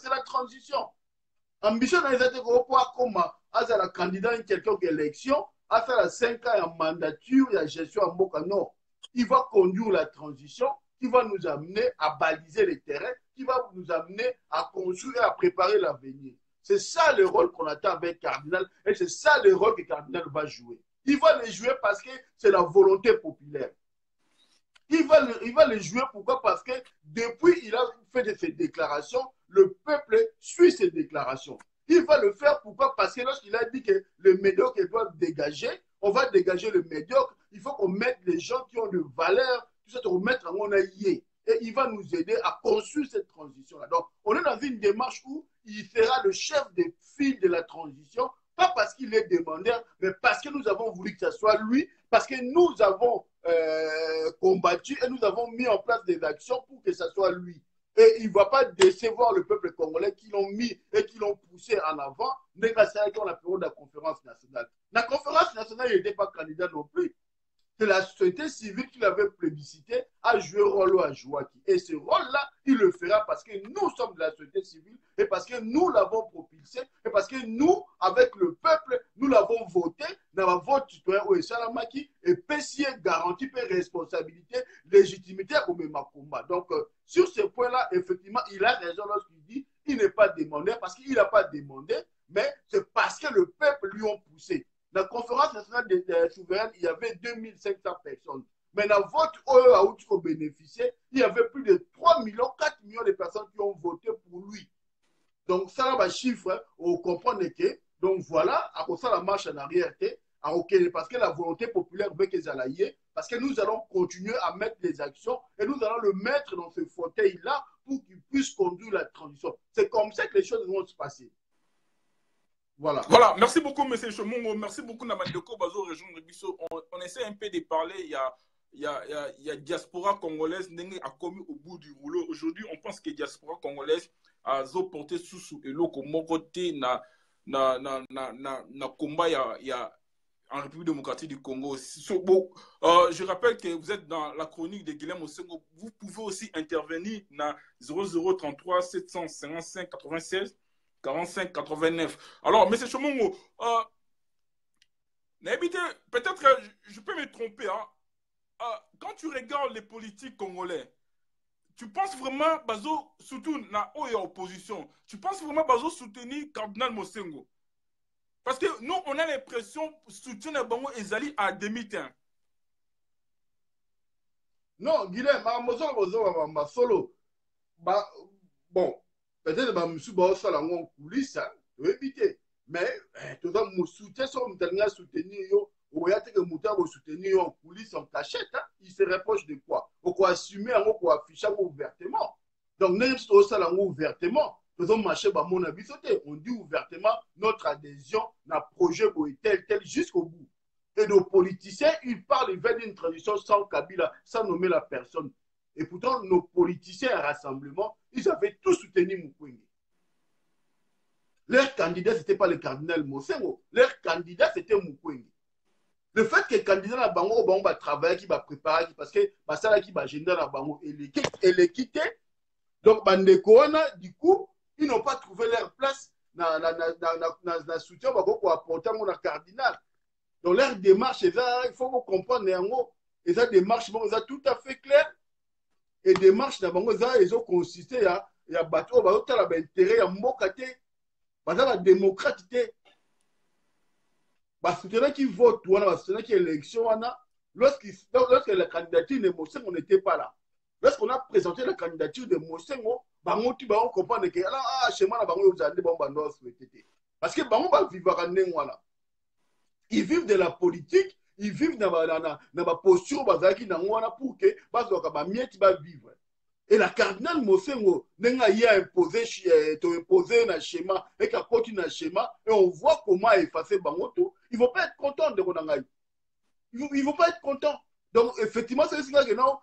la transition. Ambition dans les comme à la candidat à quelques élections, à faire la 5 ans en mandature et en gestion en Boka. Non, il va conduire la transition, qui va nous amener à baliser les terrains, qui va nous amener à construire et à préparer l'avenir. C'est ça le rôle qu'on attend avec Cardinal et c'est ça le rôle que Cardinal va jouer. Il va le jouer parce que c'est la volonté populaire. Il va le jouer pourquoi? Parce que depuis il a fait de ses déclarations, le peuple suit ses déclarations. Il va le faire pourquoi? Parce que lorsqu'il a dit que le médiocre doit dégager, on va dégager le médiocre. Il faut qu'on mette les gens qui ont de valeur, tout ça, pour mettre en on a yé. et il va nous aider à construire cette transition-là. Donc, on est dans une démarche où il sera le chef des fils de la transition, pas parce qu'il est demandeur, mais parce que nous avons voulu que ce soit lui, parce que nous avons combattu et nous avons mis en place des actions pour que ce soit lui. Et il ne va pas décevoir le peuple congolais qui l'ont mis et qui l'ont poussé en avant, mais grâce à la période de la conférence nationale. La conférence nationale, il n'était pas candidat non plus. C'est la société civile qui l'avait plébiscité à jouer rôle à Jouaki. Et ce rôle-là, il le fera parce que nous sommes de la société civile et parce que nous l'avons propulsé et parce que nous, avec le peuple, nous l'avons voté dans la vote citoyen au Salamaki et PCA garantie par responsabilité, légitimité au même combat. Donc, sur ce point-là, effectivement, il a raison lorsqu'il dit qu'il n'est pas demandé parce qu'il n'a pas demandé, mais c'est parce que le peuple lui a poussé. La conférence nationale des souveraines, il y avait 2500 personnes. Mais dans votre OEA où il faut bénéficier, il y avait plus de 3 millions, 4 millions de personnes qui ont voté pour lui. Donc, ça, là, chiffre, on comprend que, donc voilà, à cause de la marche en arrière, parce que la volonté populaire veut qu'ils aillent, parce que nous allons continuer à mettre des actions et nous allons le mettre dans ce fauteuil-là pour qu'il puisse conduire la transition. C'est comme ça que les choses vont se passer. Voilà. Voilà, merci beaucoup, M. Chomongo. Merci beaucoup, Namandeko Bazo, région de Bisso. On essaie un peu de parler. Il y a diaspora congolaise a commis au bout du rouleau. Aujourd'hui, on pense que diaspora congolaise a porté sous et l'eau comme côté na combat en République démocratique du Congo. Je rappelle que vous êtes dans la chronique de Guilhem Mosengo. Vous pouvez aussi intervenir dans 0033 755 96 45 89. Alors, M. Chomongo, peut-être je peux me tromper. Hein, quand tu regardes les politiques congolais, tu penses vraiment Bazo surtout dans l'opposition, tu penses vraiment Bazo soutenir Cardinal Mosengo? Parce que nous, on a l'impression soutien de Bango Ezali à demi-temps. Non, Guilhem, ma solo. Bon, peut-être que je suis en coulisses, je vais éviter. Mais, tout ça, mon soutien, si on me soutenir, ou il y a que mon soutenir en coulisses, en cachette, il se reproche de quoi? On peut assumer, on peut afficher ouvertement. Donc, même si on s'en ouvertement, faisons marcher par mon avis, on dit ouvertement notre adhésion à un projet tel, jusqu'au bout. Et nos politiciens, ils parlent, ils veulent une transition sans Kabila, sans nommer la personne. Et pourtant, nos politiciens à rassemblement, ils avaient tous soutenu Mukwege. Leur candidat, ce n'était pas le cardinal Mosengo. Leur candidat, c'était Mukwege. Le fait que le candidat na bango va travailler, qui va préparer, parce que ça qui va agenda na bango et les quitter. Donc, du coup, ils n'ont pas trouvé leur place dans le soutien pour apporter mon cardinal. Donc, leur démarche, il faut comprendre, et ça démarche, tout à fait clair. Et démarche, ils ont consisté à battre, intérêt à Mokate, à démocrate. Soutenir qui vote, soutenir qui élection, lorsque la candidature de Mosengo n'était pas là. Lorsqu'on a présenté la candidature de Mosengo, on comprend que chez moi, parce que ils vivent de la politique, ils vivent dans la posture pour que vivre. Et la cardinal Mosengo a imposé un schéma et qu'à continuer un schéma et on voit comment effacer Bangoto. Ils ne vont pas être contents de Ronangaï. Ils ne vont pas être contents. Donc, effectivement, c'est ce que non,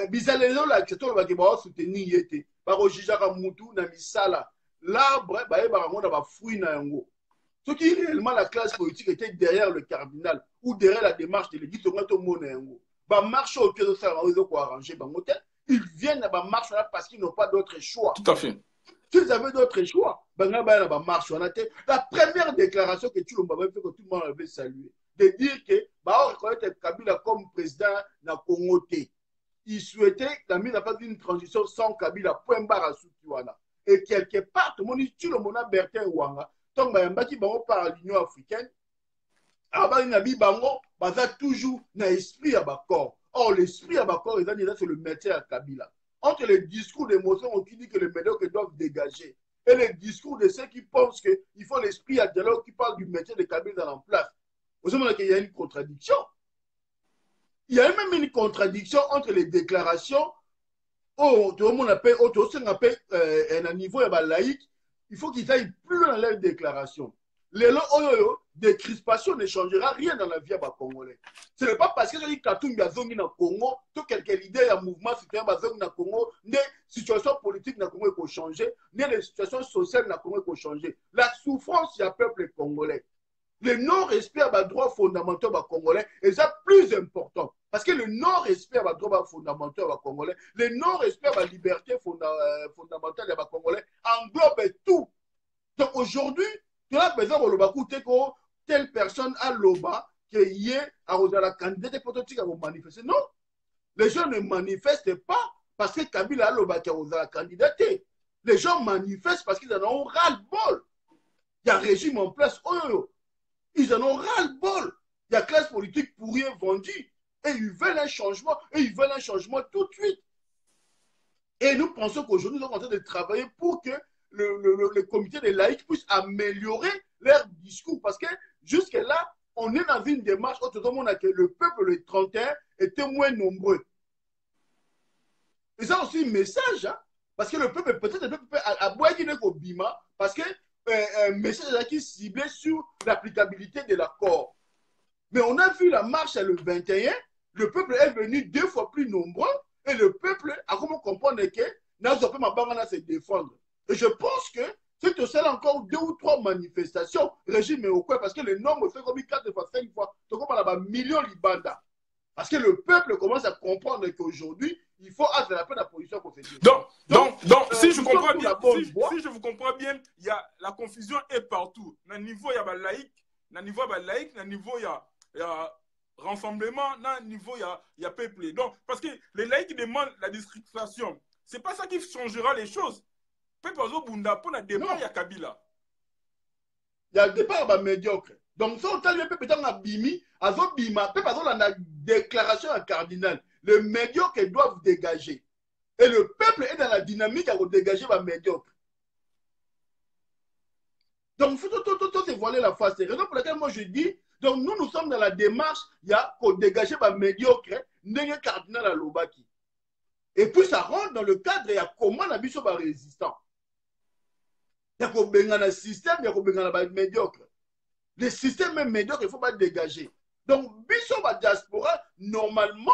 bizarrement, là, c'est toi qui va soutenir Yete. Par Ojijaka Moutou, Namisala. L'arbre, on va fruit na yango. Ce qui réellement la classe politique était derrière le cardinal ou derrière la démarche de l'église, on a yango. Marche au pied de ça, on va arranger Bangote. Ils viennent à la marche parce qu'ils n'ont pas d'autre choix. Tout à fait. S'ils avaient d'autres choix, marche. La première déclaration que tout le monde avait salué, de dire que on reconnaît Kabila comme président de la Congo. Il souhaitait que Kabila fasse une transition sans Kabila, point barre à Soutiwana. Et quelque part, tout le monde dit tout le monde a Bertin Ouanga. Donc, qui par l'Union africaine, il a toujours un esprit à Bakor. Or, l'esprit à Bakor, c'est le métier à Kabila. Entre les discours d'émotion qui dit que les médiocres doivent dégager et les discours de ceux qui pensent qu'il faut l'esprit à dialogue qui parle du métier de Kabila en place, vous savez qu'il y a une contradiction. Il y a même une contradiction entre les déclarations Oh, tout le monde appelle, oh, tout le monde appelle un niveau laïque, il faut qu'ils aillent plus dans leur déclaration. Les lots, des crispations ne changera rien dans la vie à Congolais. Ce n'est pas parce que j'ai Katoum Yazongi dans le Congo, tout quelques idées, un mouvement citoyen Bazongi dans le Congo, les situations politiques dans le Congo vont changer, les situations sociales dans le Congo vont changer. La souffrance du peuple congolais. Le non-respect à droits fondamentaux des Congolais est ça plus important. Parce que le non-respect à droits fondamentaux des Congolais, le non-respect à la liberté fondamentale des Congolais englobe tout. Donc aujourd'hui, tu as besoin de l'écouter que telle personne a l'oba qui est à la candidate politique à manifester. Non, les gens ne manifestent pas parce que Kabila a l'oba qui est à la candidate. Les gens manifestent parce qu'ils en ont ras-le-bol. Il y a un régime en place. Ils en ont ras-le-bol. Il y a classe politique pourrie et vendue. Et ils veulent un changement. Et ils veulent un changement tout de suite. Et nous pensons qu'aujourd'hui, nous sommes en train de travailler pour que le comité des laïcs puisse améliorer leur discours. Parce que jusque-là, on est dans une démarche où tout le monde a que le peuple, le 31, était moins nombreux. Et ça aussi un message. Hein? Parce que le peuple, peut-être le peuple a boigné au Bima. Parce que un message qui est ciblé sur l'applicabilité de l'accord. Mais on a vu la marche le 21, le peuple est venu 2 fois plus nombreux et le peuple a comment comprendre que Nazo Mabanga se défendre. Et je pense que c'est que c'est encore 2 ou 3 manifestations, régime au quoi, parce que le nombre fait comme 4 fois, 5 fois, c'est comme à la million libanda. Parce que le peuple commence à comprendre qu'aujourd'hui, il faut être la peine de la position qu'on fait. Donc si je comprends bien, si je vous comprends bien, il y a la confusion est partout. Dans le niveau, il y a laïque, dans le niveau, il y a laïque, dans le niveau, il y a rassemblement, dans le niveau, il y a peuple. Donc, parce que les laïcs demandent la discrimination. Ce n'est pas ça qui changera les choses. Peuple Bunda, pour le départ, il y a Kabila. Il y a le départ médiocre. Donc, si on a le peuple dans Bimi, Azobima, peuple dans la déclaration à cardinal, le médiocre doivent dégager. Et le peuple est dans la dynamique à dégager le médiocre. Donc, il faut tout dévoiler la face. C'est la raison pour laquelle moi je dis, donc nous sommes dans la démarche, il y a qu'au dégager le médiocre, n'est cardinal à l'Obaki. Et puis ça rentre dans le cadre, il y a comment la biso va résistant. Il y a qu'au benga système, il y a qu'au benga médiocre. Le système même médiocre, il ne faut pas le dégager. Donc, biso va diaspora, normalement,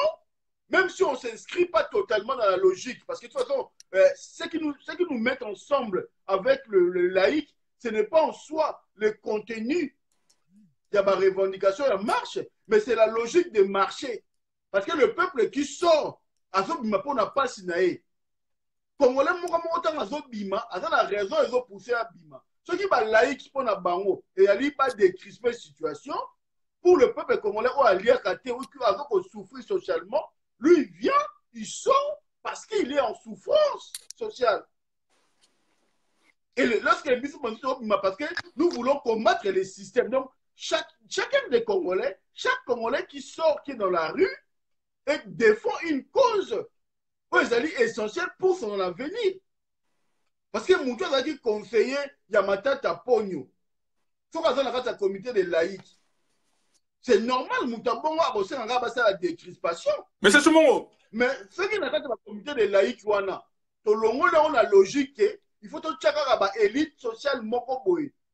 même si on ne s'inscrit pas totalement dans la logique, parce que de toute façon, ce qui nous met ensemble avec le laïc, ce n'est pas en soi le contenu, il y a ma revendication, il y a marche, mais c'est la logique de marcher. Parce que le peuple qui sort, à ce bima, on n'a pas sinaé. Congolais, à ce bima, à la raison, ils ont poussé à bima. Ceux qui sont laïcs, pour la bango, et il n'y a pas de crisper situation, pour le peuple congolais, ou à l'IAKT, ou qui a souffert socialement, lui, il vient, il sort parce qu'il est en souffrance sociale. Et lorsque les bisous parce que nous voulons combattre les systèmes. Donc, chacun des Congolais, chaque Congolais qui sort, qui est dans la rue, et défend une cause essentielle pour son avenir. Parce que mon a dit conseiller Yamatata Pogno. Il faut qu'on ait un comité de laïcs. C'est normal, Moutabongo a reçu la décrispation. Mais c'est ce moment. Mais ce qui n'a pas le comité de laïcs, on a la logique, il faut que tu aies une élite sociale,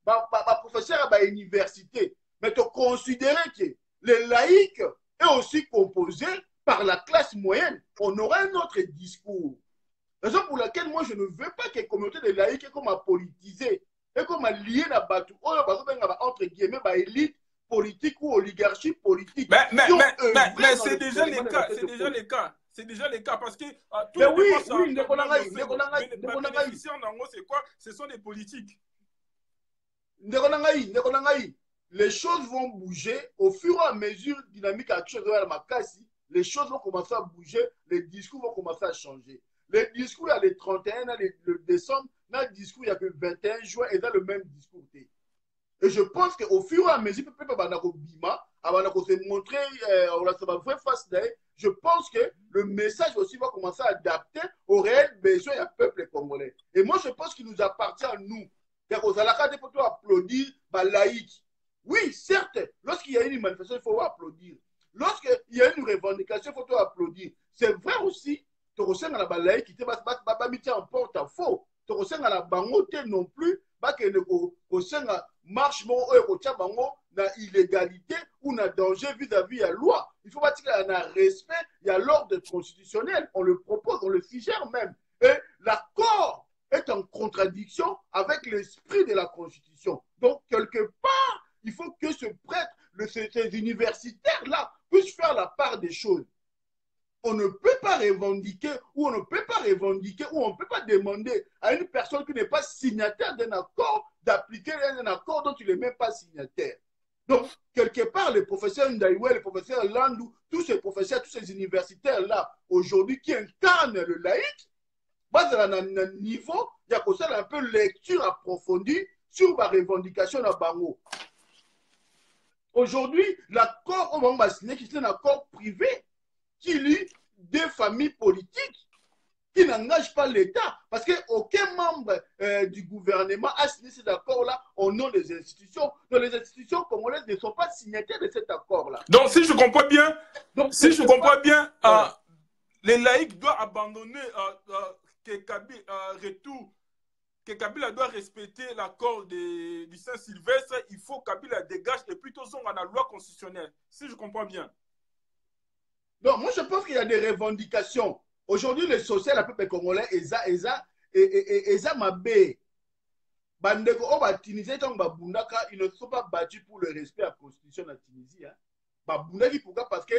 professeur à l'université. Mais tu considères que les laïcs est aussi composé par la classe moyenne. On aura un autre discours. Raison pour laquelle moi je ne veux pas que la communauté de laïcs est comme à politiser, et comme à lier la bateau, entre guillemets, élite politique ou oligarchie politique. Mais c'est déjà les cas. C'est déjà les cas. C'est déjà les cas parce que tous les bénéficiaires c'est quoi? Ce sont des politiques. Les choses vont bouger au fur et à mesure dynamique actuelle de ma classe. Les choses vont commencer à bouger, les discours vont commencer à changer. Les discours, il y a le 31, le décembre, dans le discours, il y a le 21 juin, et dans le même discours. Et je pense qu'au fur et à mesure, je pense que le message aussi va commencer à adapter aux réels besoins du peuple congolais. Et moi, je pense qu'il nous appartient à nous. Vous allez applaudir laïque. Oui, certes, lorsqu'il y a une manifestation, il faut applaudir. Lorsqu'il y a une revendication, il faut applaudir. C'est vrai aussi tokosenga na balaïki te bamitiya en porte-à-faux tokosenga na bango te non plus bakende kosenga marche moko oyo kotia bango na illégalité ou na danger vis-à-vis ya loi. Il faut batikala na respect ya l'ordre constitutionnel. On le propose, on le suggère même. Et l'accord est en contradiction avec l'esprit de la Constitution. Donc, quelque part, il faut que ce prêtre, ces universitaires-là, puissent faire la part des choses. On ne peut pas revendiquer ou on ne peut pas revendiquer ou on ne peut pas demander à une personne qui n'est pas signataire d'un accord d'appliquer un accord dont il n'est même pas signataire. Donc, quelque part, les professeurs Ndaïwe, les professeurs Landou, tous ces professeurs, tous ces universitaires-là, aujourd'hui, qui incarnent le laïc, base à un niveau, il y a un peu lecture approfondie sur la revendication de Bango. Aujourd'hui, l'accord au moment signé, qui est un accord privé, qui lie des familles politiques qui n'engagent pas l'État. Parce qu'aucun membre du gouvernement a signé cet accord-là au nom des institutions. Donc les institutions congolaises ne sont pas signataires de cet accord-là. Donc si je comprends bien, les laïcs doivent abandonner que Kabila doit respecter l'accord du Saint-Sylvestre. Il faut que Kabila dégage et plutôt son dans la loi constitutionnelle. Si je comprends bien. Donc moi je pense qu'il y a des revendications. Aujourd'hui, le social, le peuple congolais, Eza Mabé. Bandeko, on va Tunisie, ils ne sont pas battus pour le respect de la constitution de la Tunisie. Babundaki, pourquoi? Parce que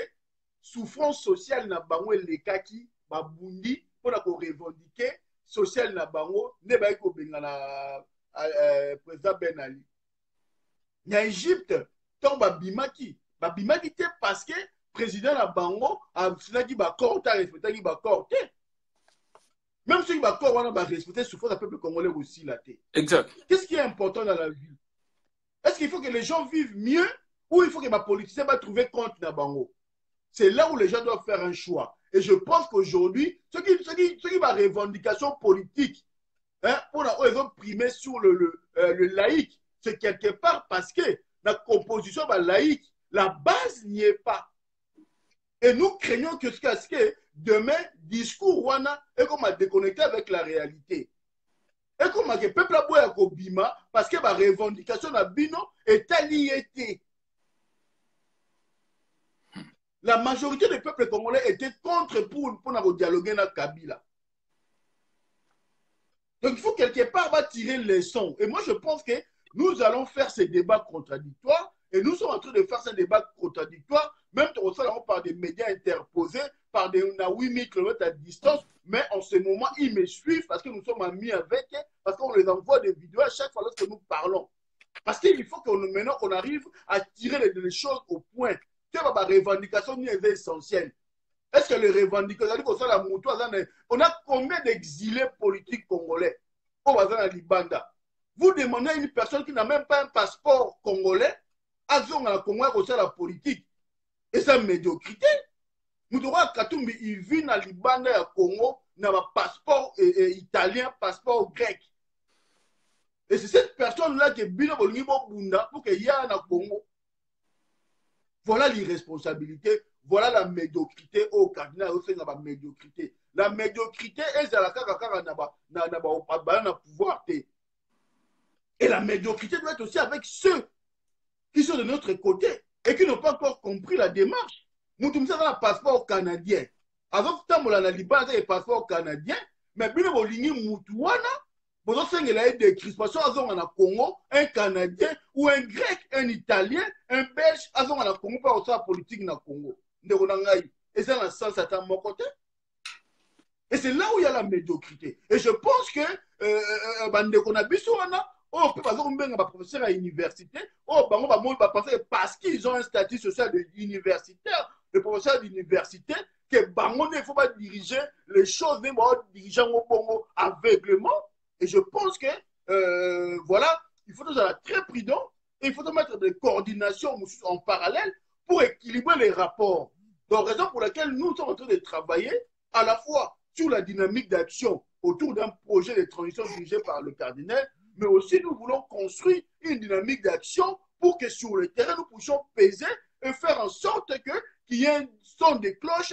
souffrance sociale na bango les kaki, babundi, pour la revendiquer, social na bango, ne ba ko benga na président Ben Ali. Na Égypte, tant babimaki te parce que président la bango a respecté l'accord. Même si l'accord on a respecté souffrance du peuple congolais aussi là. Exact. Qu'est-ce qui est important dans la vie? Est-ce qu'il faut que les gens vivent mieux ou il faut que les politiciens va trouver compte dans bango? C'est là où les gens doivent faire un choix. Et je pense qu'aujourd'hui, ceux qui ont revendication politique, hein, ils ont primé sur le laïc, c'est quelque part parce que la composition laïque, la base n'y est pas. Et nous craignons que demain, discours wana est comme à déconnecter avec la réalité. Et comme le peuple a beau à Kobima, parce que la revendication de Bino est alliée. La majorité des peuples congolais étaient contre pour dialoguer avec Kabila. Donc il faut quelque part tirer les leçons. Et moi je pense que nous allons faire ces débats contradictoires. Et nous sommes en train de faire ces débats contradictoires, même par des médias interposés, par des 8000 km à distance. Mais en ce moment, ils me suivent parce que nous sommes amis avec eux, parce qu'on les envoie des vidéos à chaque fois lorsque nous parlons. Parce qu'il faut que maintenant qu'on arrive à tirer les choses au point. Que la revendication est essentielle. Est-ce que les revendications, on a combien d'exilés politiques congolais au Libanda? Vous demandez à une personne qui n'a même pas un passeport congolais, la politique. Et c'est une médiocrité. Nous devons Katumbi, il vit dans Libanda et Congo, n'a pas passeport italien, passeport grec. Et c'est cette personne-là qui est bien au niveau Bunda pour qu'il y ait un Congo. Voilà l'irresponsabilité, voilà la médiocrité au cardinal, au sein de la médiocrité. La médiocrité est à la pouvoir. Et la médiocrité doit être aussi avec ceux qui sont de notre côté et qui n'ont pas encore compris la démarche. Nous sommes dans un passeport canadien. Avant que nous avons un passeport canadien, mais bien nous avons des crispations au Congo, un Canadien ou un Grec, un Italien, un Belge, au Congo, pas aussi la politique dans le Congo. Et c'est dans le sens à mon côté. Et c'est là où il y a la médiocrité. Et je pense que oh, par exemple, les professeurs à l'université, parce qu'ils ont un statut social universitaire, les professeurs d'université, que il ne faut pas diriger les choses, même diriger au Congo aveuglement. Et je pense que, voilà, il faut être très prudent et il faut mettre des coordinations en parallèle pour équilibrer les rapports. Donc, raison pour laquelle nous sommes en train de travailler à la fois sur la dynamique d'action autour d'un projet de transition dirigé par le cardinal, mais aussi nous voulons construire une dynamique d'action pour que sur le terrain, nous puissions peser et faire en sorte qu'il y ait un son de cloche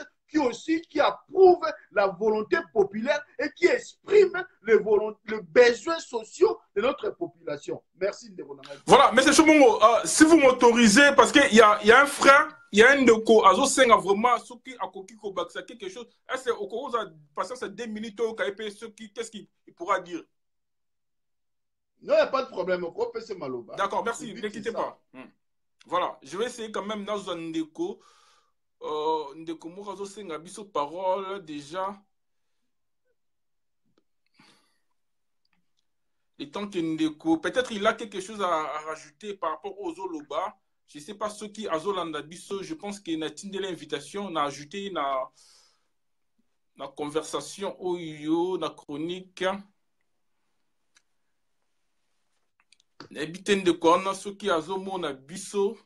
qui approuve la volonté populaire et qui exprime les besoins sociaux de notre population. Merci de vous. Voilà, mais c'est Chomongo, si vous m'autorisez, parce qu'il y a un frère, il y a un de ko, Azo Senga vraiment, ceux qui a Kokiko Baksa, quelque chose, est-ce qu'on a passé ces 2 minutes au KP, qu'est-ce qu'il pourra dire? Non, il n'y a pas de problème, c'est Maloba. D'accord, merci, ne quittez pas. Voilà, je vais essayer quand même dans un Ndeko. Ndeko Mourazo Senga, biso parole, déjà. Et tant que Ndeko, peut-être il a quelque chose à rajouter par rapport aux Oloba. Je ne sais pas ceux qui Azolanda Bisso, je pense qu'il a tindé l'invitation, on a ajouté la conversation au la chronique. Ebiten de Kona, ceux qui Azomo na Bisso,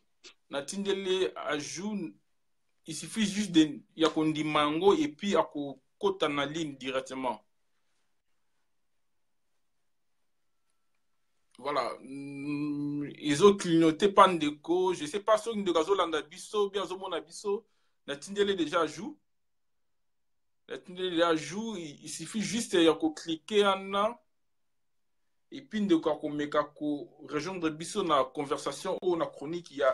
na tindele ajout, il suffit juste de Yakondi Mango et puis à Kota na ligne directement. Voilà, ils ont clignoté Pandeko, je ne sais pas ceux qui ont Landa Bisso, bien Zomona Bisso, la Tindele déjà joue. La Tindele déjà joue, il suffit juste de cliquer en et puis de rejoindre Bisso dans la conversation ou dans la chronique, il y a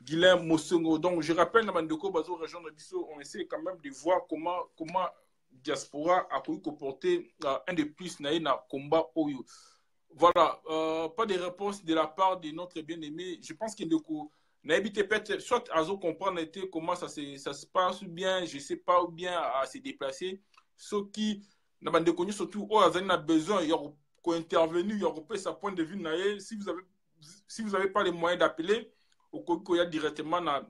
Guilhem Mosengo. Donc je rappelle, dans Mandeko, Bazo rejoindre Bisso, on essaie quand même de voir comment Diaspora a pu comporter un de plus dans le combat Oyo. Voilà, pas de réponse de la part de notre bien-aimé. Je pense qu'il n'a habité peut-être, soit Azo comprendre comment ça se passe, ou bien, je ne sais pas, ou bien à se déplacer. Ceux qui n'ont pas connu, surtout, Azan a besoin, il y a intervenu, il y a sa point de vue. Si vous n'avez pas les moyens d'appeler, au Koya directement dans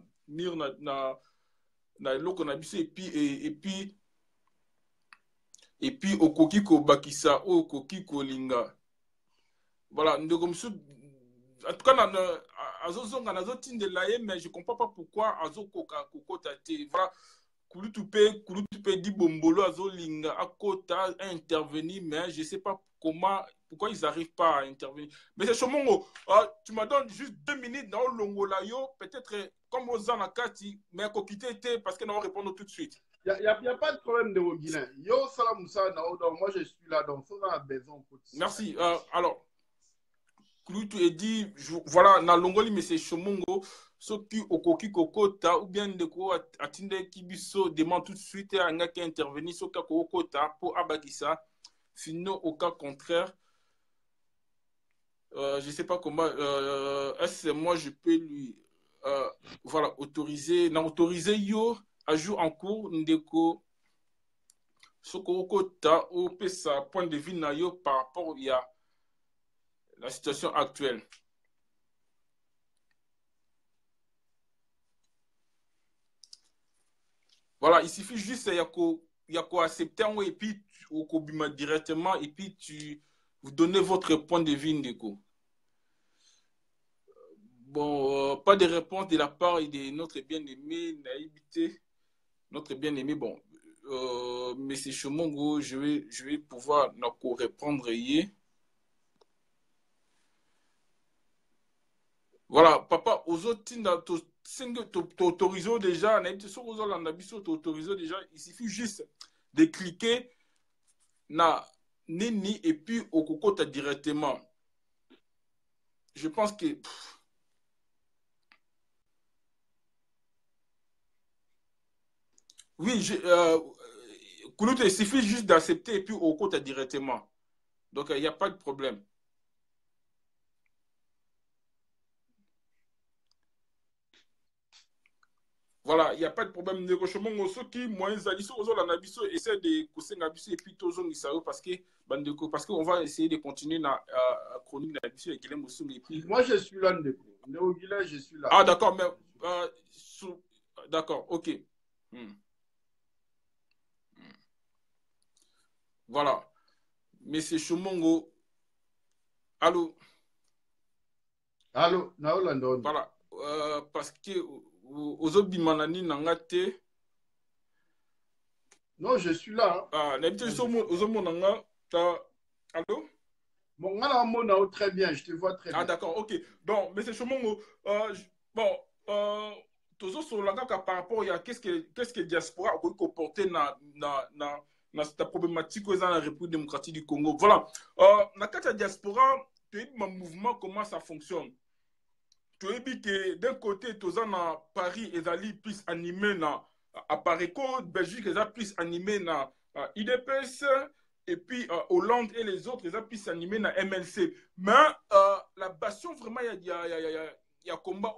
et puis au Kokiko Bakisa, au Kokiko Linga. Voilà, en tout cas, mais je ne comprends pas pourquoi Azo Koka Tate. Voilà, Kouloutoupé dit Bombolo, Azo Linga, Akota a intervenu, mais je ne sais pas pourquoi ils n'arrivent pas à intervenir. Mais c'est Chomongo, tu me donnes juste 2 minutes dans l'Ongolayo, peut-être comme aux Anakati, mais Kokité, parce qu'on va répondre tout de suite. Il n'y a pas de problème de Guilain. Yo, Salam Moussa, moi je suis là, donc il faut avoir besoin. Merci. Alors, Kouloutou est dit, voilà, na Longoli, mais c'est Chomongo, ceux qui au Koki Kokota, ou bien de quoi Atinde Kibiso demande tout de suite à un qui intervenir sur Kokota pour Abakissa. Sinon, au cas contraire, je ne sais pas comment, est-ce que moi je peux lui voilà, autoriser, yo, à jouer en cours, Ndeko, Sokokota, ou sa point de vue na yo par rapport à la situation actuelle. Voilà, il suffit juste, il y a qu'à accepter, et puis au Kobima directement, et puis vous donnez votre point de vue, Ndeko. Bon, pas de réponse de la part de notre bien-aimé, Naïbité, notre bien-aimé, bon, mais c'est Chomongo, je vais pouvoir répondre hier. Voilà, papa, aux autres, t'autorises déjà, il suffit juste de cliquer na Nini et puis au Kokota directement. Je pense que... Oui, Kouloute, il suffit juste d'accepter et puis au Kokota directement. Donc, il n'y a pas de problème. Voilà, il n'y a pas de problème. Négociement, ceux qui, moi, ils essaient de pousser Nabiso et puis Tozo Nisao parce qu'on va essayer de continuer la chronique de Nabiso et Guilhem Moussou. Moi, je suis là, Ndeko. Ndeko Guilhem, je suis là. Ah, d'accord, mais. D'accord, ok. Voilà. Monsieur Chomongo. Allô? Allô, Naolando. Voilà. Parce que. Ozobimanani Nangate. Non, je suis là. Ah, n'habitez Ozomonanga. Allô? Bon, très bien, je te vois très bien. Ah, d'accord, ok. Donc, monsieur Chomongo, bon, Tozo sur la par rapport à qu'est-ce que diaspora a comporté dans cette problématique dans la République démocratique du Congo. Voilà. Dans la diaspora, tu as un mouvement, comment ça fonctionne. Tu as dit que d'un côté, tu as Paris et Zali plus animé à Pareco, Belgique, ils ont plus animé dans IDPS, et puis Hollande et les autres, ils ont plus animé dans MLC. Mais la bastion, vraiment, il y a un combat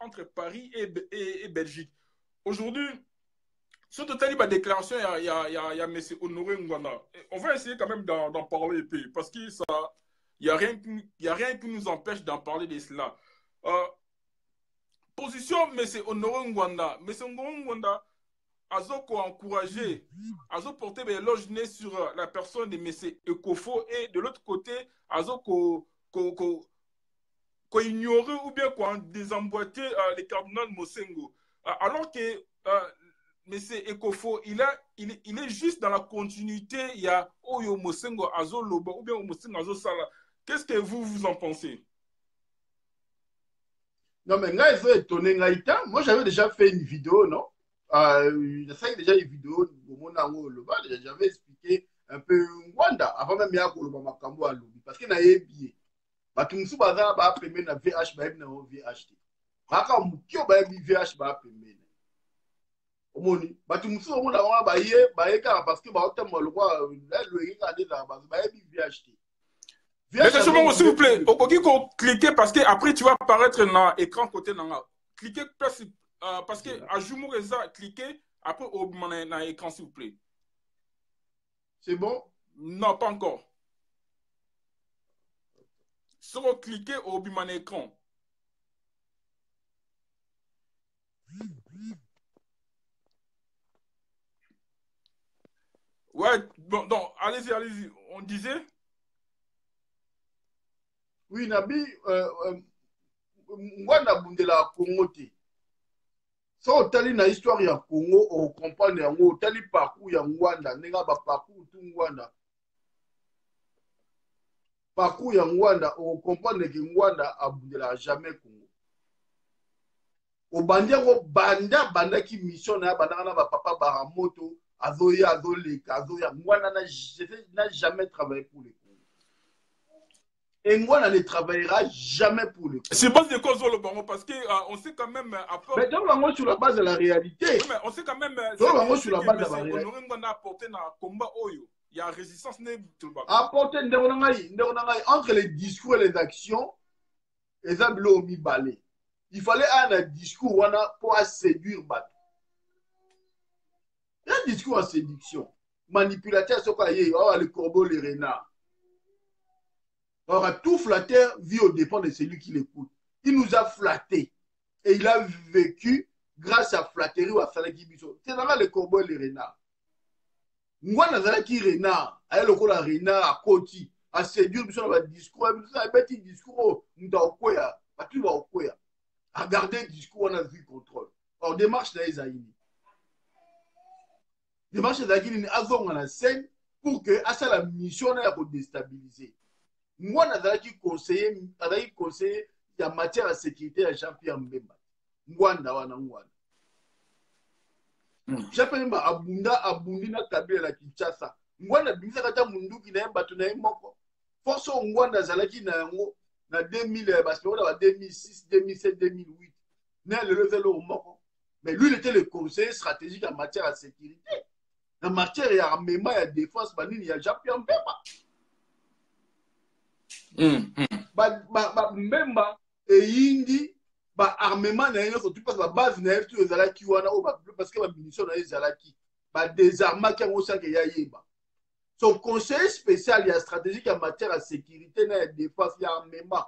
entre Paris et Belgique. Aujourd'hui, sur toute la déclaration, il y a M. Honoré Ngwanda. On va essayer quand même d'en parler, parce qu'il n'y a rien qui nous empêche d'en parler de cela. Position M. Honoré Ngwanda. M. Honoré Ngwanda a encouragé, a porté l'éloge sur la personne de M. Ekofo, et de l'autre côté, a ignoré ou bien désemboîté les cardinal Mosengo. Alors que M. Ekofo, il est juste dans la continuité, il y a Oyo Mosengo Azo Loba ou bien Mosengo Azo Sala. Qu'est-ce que vous en pensez? Non, mais là, ils ont étonné. Moi, j'avais déjà fait une vidéo, non? J'ai déjà une vidéo au monde en Loba. J'avais expliqué un peu Rwanda avant même ya Koloba Makambo à Lobi. Parce qu'il y a un billet. Batumsu Baza ba payé na VH, ba na VH. Baka Mukio ba VH ba payé. Omoni. Batumsu au monde avant ba ye parce que ba otem le roi le yinga des ba VH. Mais s'il vous plaît, au cliquez parce que après tu vas apparaître dans l'écran côté dans cliquez parce que à Jumureza cliquez après au dans l'écran s'il vous plaît. C'est bon? Non, pas encore. Sur cliquez au dans l'écran. Ouais, bon, donc allez-y, on disait. Oui, Nabi, Ngwanda Bundela Congo te. So otali na histoire ya Congo, on comprend yango, otali parcours ya Ngwanda, nenga ba parcours tout Ngwanda. Parcours ya Ngwanda, on comprend que Ngwanda abundela jamais Congo. Obandi yango banda ki mission na banda na ba papa Baramoto, azoya azoleka, azoya Ngwanda n'a jamais travaillé pour les Congo. Et Ngwanda ne travaillera jamais pour le Congo. C'est base de cause le Bango parce que on sait quand même mais donc on sur la base de la réalité. Oui, mais on sait quand même donc sur la base de la réalité. Honoré Ngwanda a apporté dans le combat Oyo. Il y a résistance apporté entre les discours et les actions, les ablo mi balé. Il fallait un discours pour séduire Bato. Il y a un discours en séduction. Manipulateur, le corbeau, les renards. Alors, tout flatteur vit au dépend de celui qui l'écoute. Il nous a flattés. Et il a vécu grâce à flatterie ou à Salaki Biso. C'est là le corbeau et les renards. Moi, je suis renard. Il y a le renard à Koti. À séduire Biso dans le discours. Il y a un discours. À garder le discours, on a vu contrôle. Alors, démarche dans les Aïni. Démarche dans les Aïni, on a la scène pour que à ça la mission est pour déstabiliser. Moi, je suis conseiller, il y a matière à sécurité à Jean-Pierre Mbemba. Mwanda wana Mwanda. Jean-Pierre Mbemba abundi na kabila la Kinshasa. Mwanda bimisa kata munduki na mbatu na moko. Force Mwanda zalaki na yango na 2000 parce que on a 2006, 2007, 2008. Na le level au moko. Mais lui il était le conseiller stratégique en matière à sécurité. En matière d'armement et de défense, il y a Jean-Pierre Mbemba. Mbemba et Indi armement na yo surtout parce que base na yo to ezalaki wana parce que ba munition na ezalaki ba désarmement qui on sent que ya yeba son conseiller spécial et stratégique en matière de sécurité et de défense et armement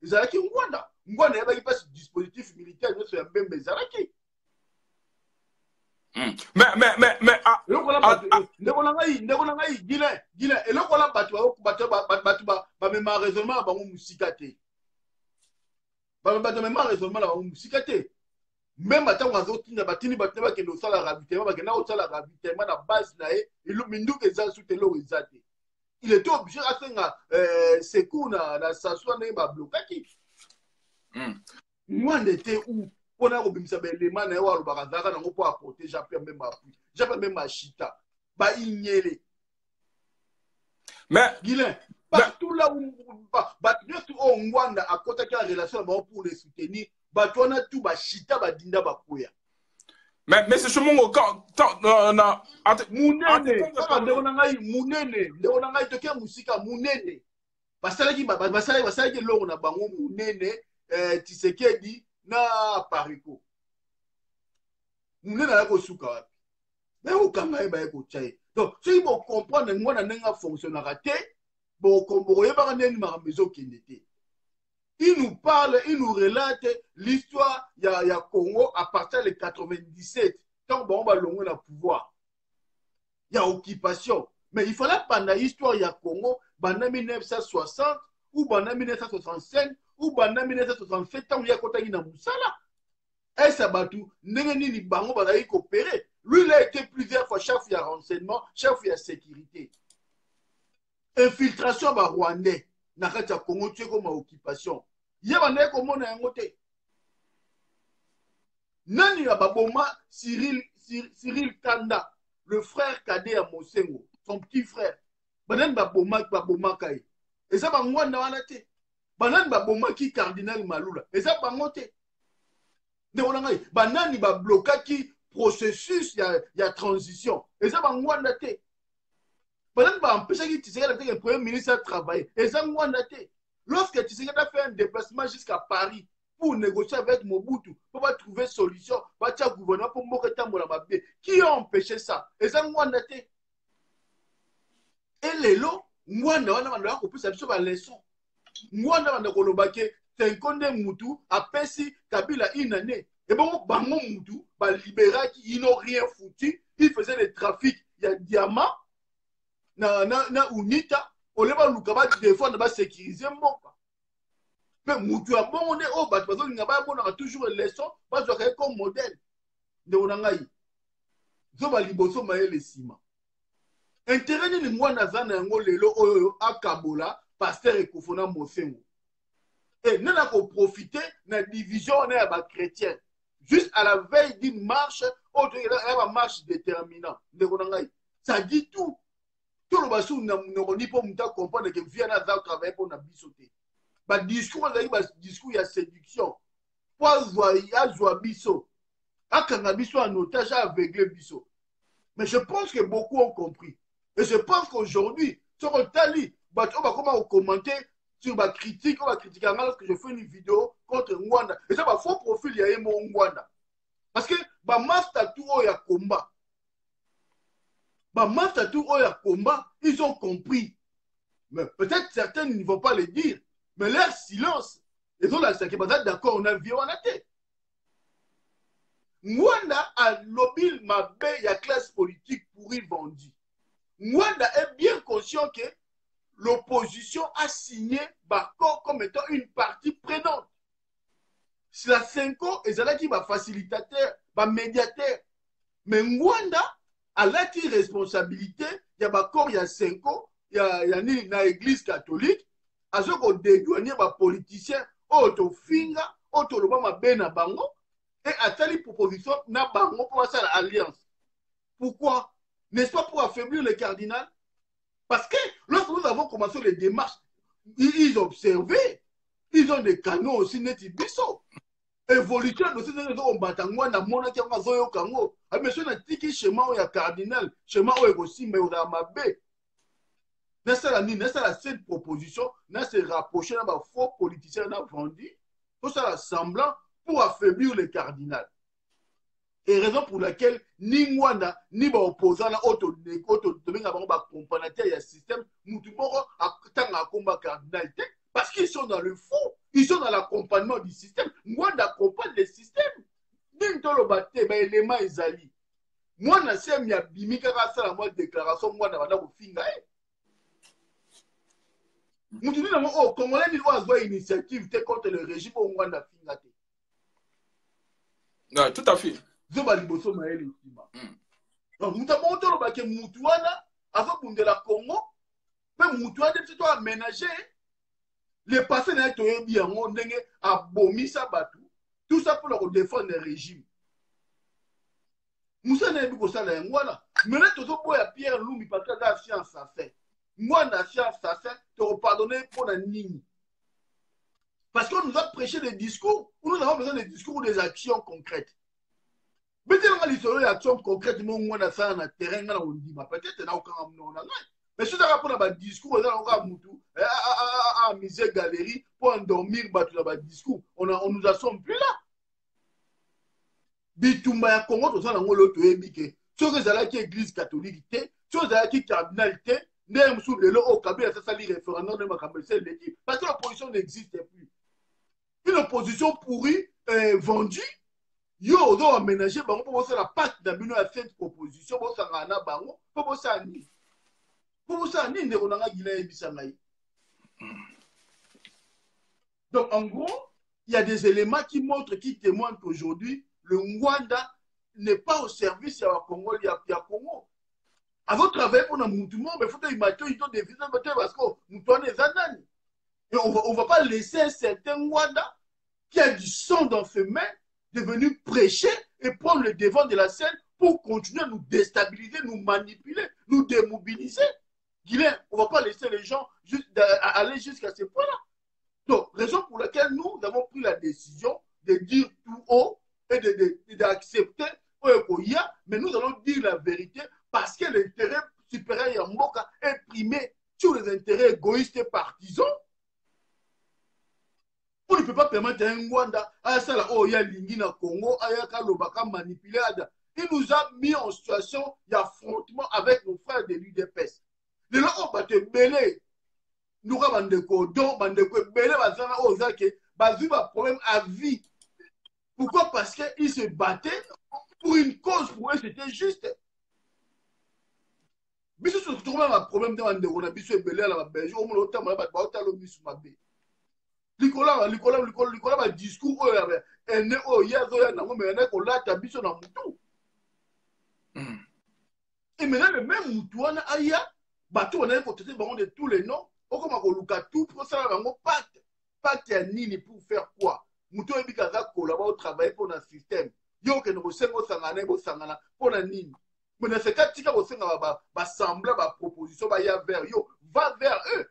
ezalaki Ngwanda yeba ki pas dispositif militaire no so ya Mbemba ezalaki mais ndeko na ngai Guilain eloko la bato ba mema raisonnement ba musika te bato mema raisonnement la ba musika te même atango azotinda batini bato bakende osala ravitaillement bakenda osala ravitaillement na base na ye minduka eza sute eloko eza te il était obligé asenga secours na sasua ndenge bablokaki Mwanda était où On a obimisa élément na wa lobakazaka nango pour apporter Jean-Pierre même appui. Jean-Pierre même achita. Ba inyele. Mais Guilain, partout là où tout au Rwanda à côté de la relation pour les soutenir, on a tout ba chita ba dinda ba koya. mais c'est chemin au quand na munene kaka ndeko na ngai munene ndeko na ngai tokia musika munene basalaki eloko na bango munene Tshisekedi na Pariko munene aye kosuka wapi bayokanga ye baye kotya ye donc soki bocomprendre mwana ndenge afonctionnaka te bokoyebaka ndenge makambo ezokende te. Il nous parle, il nous relate l'histoire ya Congo à partir de 97, quand on va longer le pouvoir. Il y a occupation. Mais il fallait pendant l'histoire ya Congo, pendant 1960, ou pendant 1965, ou pendant 1967, quand il y a côté na Moussala. Et ça va tout. N'engeni bango balaï coopérer. Lui, il a été plusieurs fois chef de renseignement, chef de sécurité. Infiltration par Rwandais. Nakati Congo tu comme occupation. Yeba comment na ngote. Nani ya baboma Cyril Kanda, le frère cadet à Mosengo, son petit frère. Banan baboma kai. Et ça bangwanda wana te. Banan baboma ki cardinal Malula. Et ça bangote. De onangai banani ba blocaki processus ya transition. Et ça bangwanda te. Pendant que empêcher Tshisekedi le premier ministre à travailler, et ça lorsque Tshisekedi a fait un déplacement jusqu'à Paris pour négocier avec Mobutu, pour pas trouver une solution, pour pas gouvernement pour Moketa Moulababé, qui a empêché ça? Et ça et les lots, moi, on a compris ça sur la leçon. Moi, on a colobake, c'est un condé Moutou, à Pessi, Kabila, une année. Et bon, Bango Moutou, libéral qui n'ont rien foutu, il faisait des trafics, il y a diamant. Na unita oleba lukaba défendre ba sécuriser mboka mais mutu a bon on est au bat bazo ngaba bon a toujours leçon ba zo comme modèle de onangai zo ba liboso maele sima intérêt ni mwana zana ngo lelo oyo akabola pasteur ekofona Mosengo et nana ko profiter na division na ba chrétien juste à la veille d'une marche autre la marche déterminant de onangai ça dit tout. Tout le basou n'a pas comprendre que vient à travailler pour la bisoté. Bah discours discours il y a séduction. Pour voir biso. A cannabiso en otage aveuglé biso. Mais je pense que beaucoup ont compris. Et je pense qu'aujourd'hui, sur le tali, bah on va comment commenter sur ma critique, on va critiquer lorsque je fais une vidéo contre Rwanda. Et ça va faux profil il y a mon Rwanda. Parce que bah master tout il y a combat. Combat, ils ont compris. Mais peut-être certains ne vont pas le dire. Mais leur silence, ils ont la sécurité d'accord, on a vu, on a été. Mwanda a lobby ma baie, il y a classe politique pour y vendre. Mwanda est bien conscient que l'opposition a signé Bako comme étant une partie prenante. C'est la 5 ans, et c'est là qui va facilitateur, va médiateur. Mais Mwanda a la responsabilité, il y a Bako, il y a 5 ans, il y a une église catholique, à ce qu'on dédouane les politiciens, autofinga, autolobama bena bango, et à telle proposition, na bango pour faire l'alliance. Pourquoi? N'est-ce pas pour affaiblir le cardinal? Parce que lorsque nous avons commencé les démarches, ils observaient, ils ont des canons aussi, neti biso. Évolution de ces gens batangwa na mona qui a zoyo kango. A monsieur na tiki schéma ou ya cardinal, schéma ou égosi mais ou da mabe. N'est-ce la cette proposition, n'a se rapprocher na ba faux politiciens na vendu, tout ça semblant pour affaiblir le cardinal. Et raison pour laquelle ni Mwanda ni ba opposant na auto dominga ba compagnateur ya système mutu moko atanga combat cardinal parce qu'ils sont dans le fond, ils sont dans l'accompagnement du système. Mwanda accompagne le système. Dintolo bate ba élément ezali. Mwana sem ya bimika ka sala moi déclaration Mwanda bana ko finga mutu ni na o congolais ni doit initiative contre le régime au Mwanda finga te. Ouais, tout à fait. Zoba liboso maele sima. Donc mutu monto lo bake mutu wana afa bundela Congo, mais mutu wana c'est toi aménager les passés na to yebi yango ndenge abomisa batu Tout ça pour leur défendre le régime. Moussa n'a pas ça là. Maintenant, tout ça pour Pierre Loumi parce que la science ça fait. Moi, la science ça fait. Te repardonner pour la ligne. Parce qu'on nous a prêché des discours où nous avons besoin des discours ou des actions concrètes. Mais si on a des actions concrètes, moi, dans ça, dans le terrain, on dit, peut-être n'a aucun nom. Mais si on a rapport à un discours, on a un moutou, à misère galerie, pour endormir, dans un discours, on nous assomme plus là. Bitumba ya Congo, tout ça, on a l'autre ébiqué. Si on a l'église catholique, si on a le cardinal, même sous le lot, au Kabila, ça s'allie référendum de ma c'est l'équipe. Parce que l'opposition n'existe plus. Une opposition pourrie, vendue, yo, on a aménagé, on peut voir la patte d'abino à cette proposition, on s'en a bango, on peut voir ça à ni. Pour voir ça à ni, on a Guinée et Bissanaï. Donc, en gros, il y a des éléments qui montrent, qui témoignent qu'aujourd'hui, le Rwanda n'est pas au service de Congo, il y a Congo. Avant de travailler pour un mouvement, il faut que les matins, ils ont des visas parce que nous sommes des ananes. Et on ne va pas laisser un certain Rwanda qui a du sang dans ses mains de venir prêcher et prendre le devant de la scène pour continuer à nous déstabiliser, nous manipuler, nous démobiliser. Guilain, on ne va pas laisser les gens aller jusqu'à ce point-là. Donc, raison pour laquelle nous avons pris la décision de dire tout haut et d'accepter mais nous allons dire la vérité parce que l'intérêt supérieur Mboka est primé sur les intérêts égoïstes et partisans. On ne peut pas permettre à un Rwanda à ça oh il y a Lingi na Congo, à Kalobaka manipuler. Il nous a mis en situation d'affrontement avec nos frères de l'UDPS. De là on va te mêler. Nous avons des codons, des belé bazana aux aké, bazu va problème à vie. Pourquoi? Parce qu'ils se battaient pour une cause, pour eux c'était juste. Biso se trouve un problème de on a biso belé à la Belgique, on a autant mal battre le biso mabé. Likola ba discours o ya ene o ya zo ya na mo mais ene ko lata biso na mutu. Et maintenant le même mutu on a aya bato on a ko traiter bango de tous les noms. On commence à luka tout pour ça bango pacte. Pacte ya nini pour faire quoi? Mutu e bikaza collaborer au travail pour un système. Yo ke no sengo sangana bo sangana pour la nini. Mais dans ce cas tika bo senga ba sembler ba proposition ba ya vers yo, va vers eux.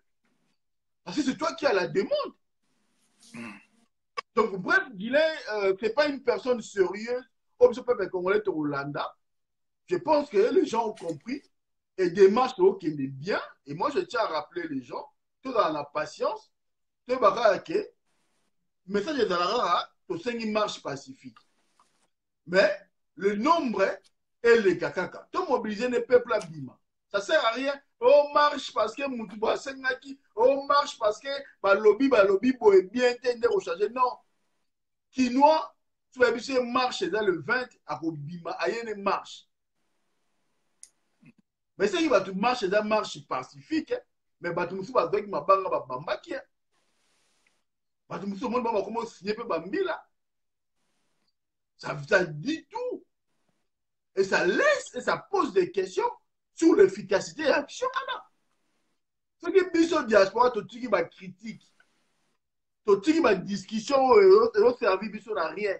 Parce que c'est toi qui as la demande. Donc, bref, Guilain, c'est pas une personne sérieuse, comme ce peuple congolais au Hollanda. Je pense que les gens ont compris et démarche qui est bien. Et moi, je tiens à rappeler les gens, tout dans la patience, tout dans le message de la tout c'est une marche pacifique. Mais le nombre est les kakaka. Tout mobiliser les peuples à Bima. Ça sert à rien. On marche parce que Moutouba Sengaki, on marche parce que lobby, est bien intendé au changer. Non. Kinois, tu vas voir marche dans le 20 à Bima, il y a une marche. Mais c'est qu'il va te marcher dans marche pacifique, mais tu me vas avec ma banga bamba qui est. Tu me monde va comment signer peu bambi là. Ça dit tout. Et ça laisse et ça pose des questions sur l'efficacité et l'action. Ce qui est biso diaspora, tu qui va critique. Tu qui va discussion et au service biso n'a rien.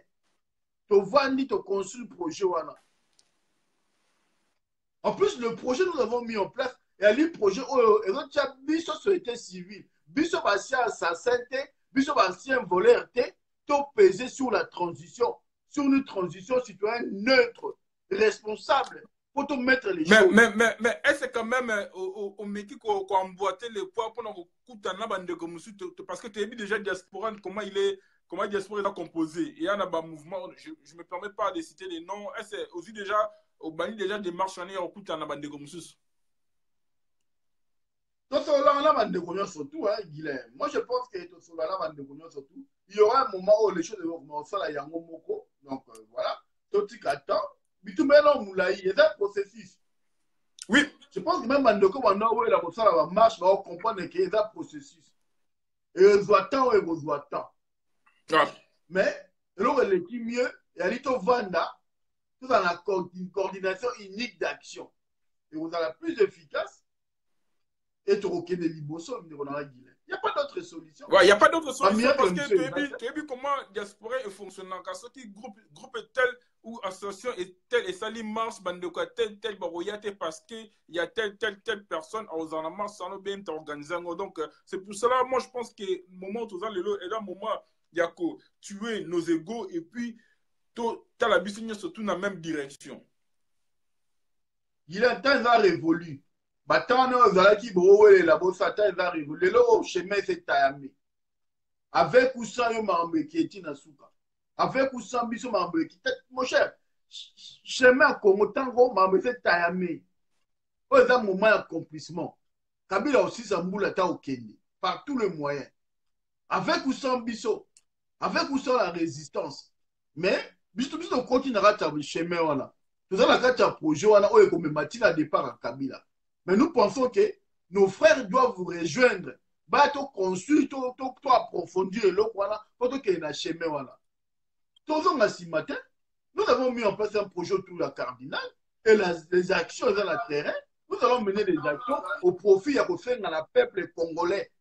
Tu vois ni tu construis le projet. En plus, le projet nous avons mis en place, il y a le projet, et notre biso société civile, biso basien santé, biso basien voleur, tout pesé sur la transition, sur une transition citoyenne neutre, responsable, pour tout mettre les choses. Mais est-ce quand même au métier qu'on emboîté les poids pour nous coûter un bande de parce que tu as vu déjà diaspora comment la diaspora est composée. Il y a un mouvement, je ne me permets pas de citer les noms. Est-ce aussi déjà au bani déjà des marches en au coûte en bande de gomussus? Surtout, hein, Guilherme. Moi, je pense que surtout, il y aura un moment où les choses vont se faire. Donc, voilà. Tout ce qui attend. Mais tout le monde, il y a un processus. Oui. Je pense que même Mandeko, la marche, va comprendre qu'il y a un processus. Et ils voient tant, et ils voient tant. Mais, l'équipe mieux, il y a l'ito Vanda, tout dans une coordination unique d'action. Et vous êtes la plus efficace. Et tu as des libosos, on a Guilherme. Il n'y a pas d'autre solution. Ouais, il n'y a pas d'autre solution parce que tu monsieur. as vu comment diaspora est fonctionnant. Quand ce qui groupe tel ou association est tel et ça lui marche, bande de quoi tel baroyate parce qu'il y a telle personne aux en marche, ça nous bien organisé. Donc, c'est pour cela, moi, je pense que le moment où tu as le moment, il y a que tuer nos égaux et puis tu as la business surtout dans la même direction. Il a temps à révolu. Tant que vous avez la bosse, temps à révolu. Le chemin c'est taillé. Avec ou sans yo mambe qui est na souka. Avec ou sans biso mambe qui tête mon cher. Chemin Congo tango mambe c'est taillé. Au moment d'accomplissement. Kabila aussi Zamboula ta au Kenya. Par tous les moyens. Avec ou sans biso. Avec ou sans la résistance. Mais biso continuera ta chemin voilà. Tout ça, la projet, on a comme matin à départ à Kabila. Mais nous pensons que nos frères doivent vous rejoindre. Bah, tu construis, tu approfondir le voilà, pour que tu aies un chemin voilà. Tout ça, ce matin, nous avons mis en place un projet autour de la cardinale et les actions dans le terrain. Nous allons mener des actions au profit de faire dans le peuple congolais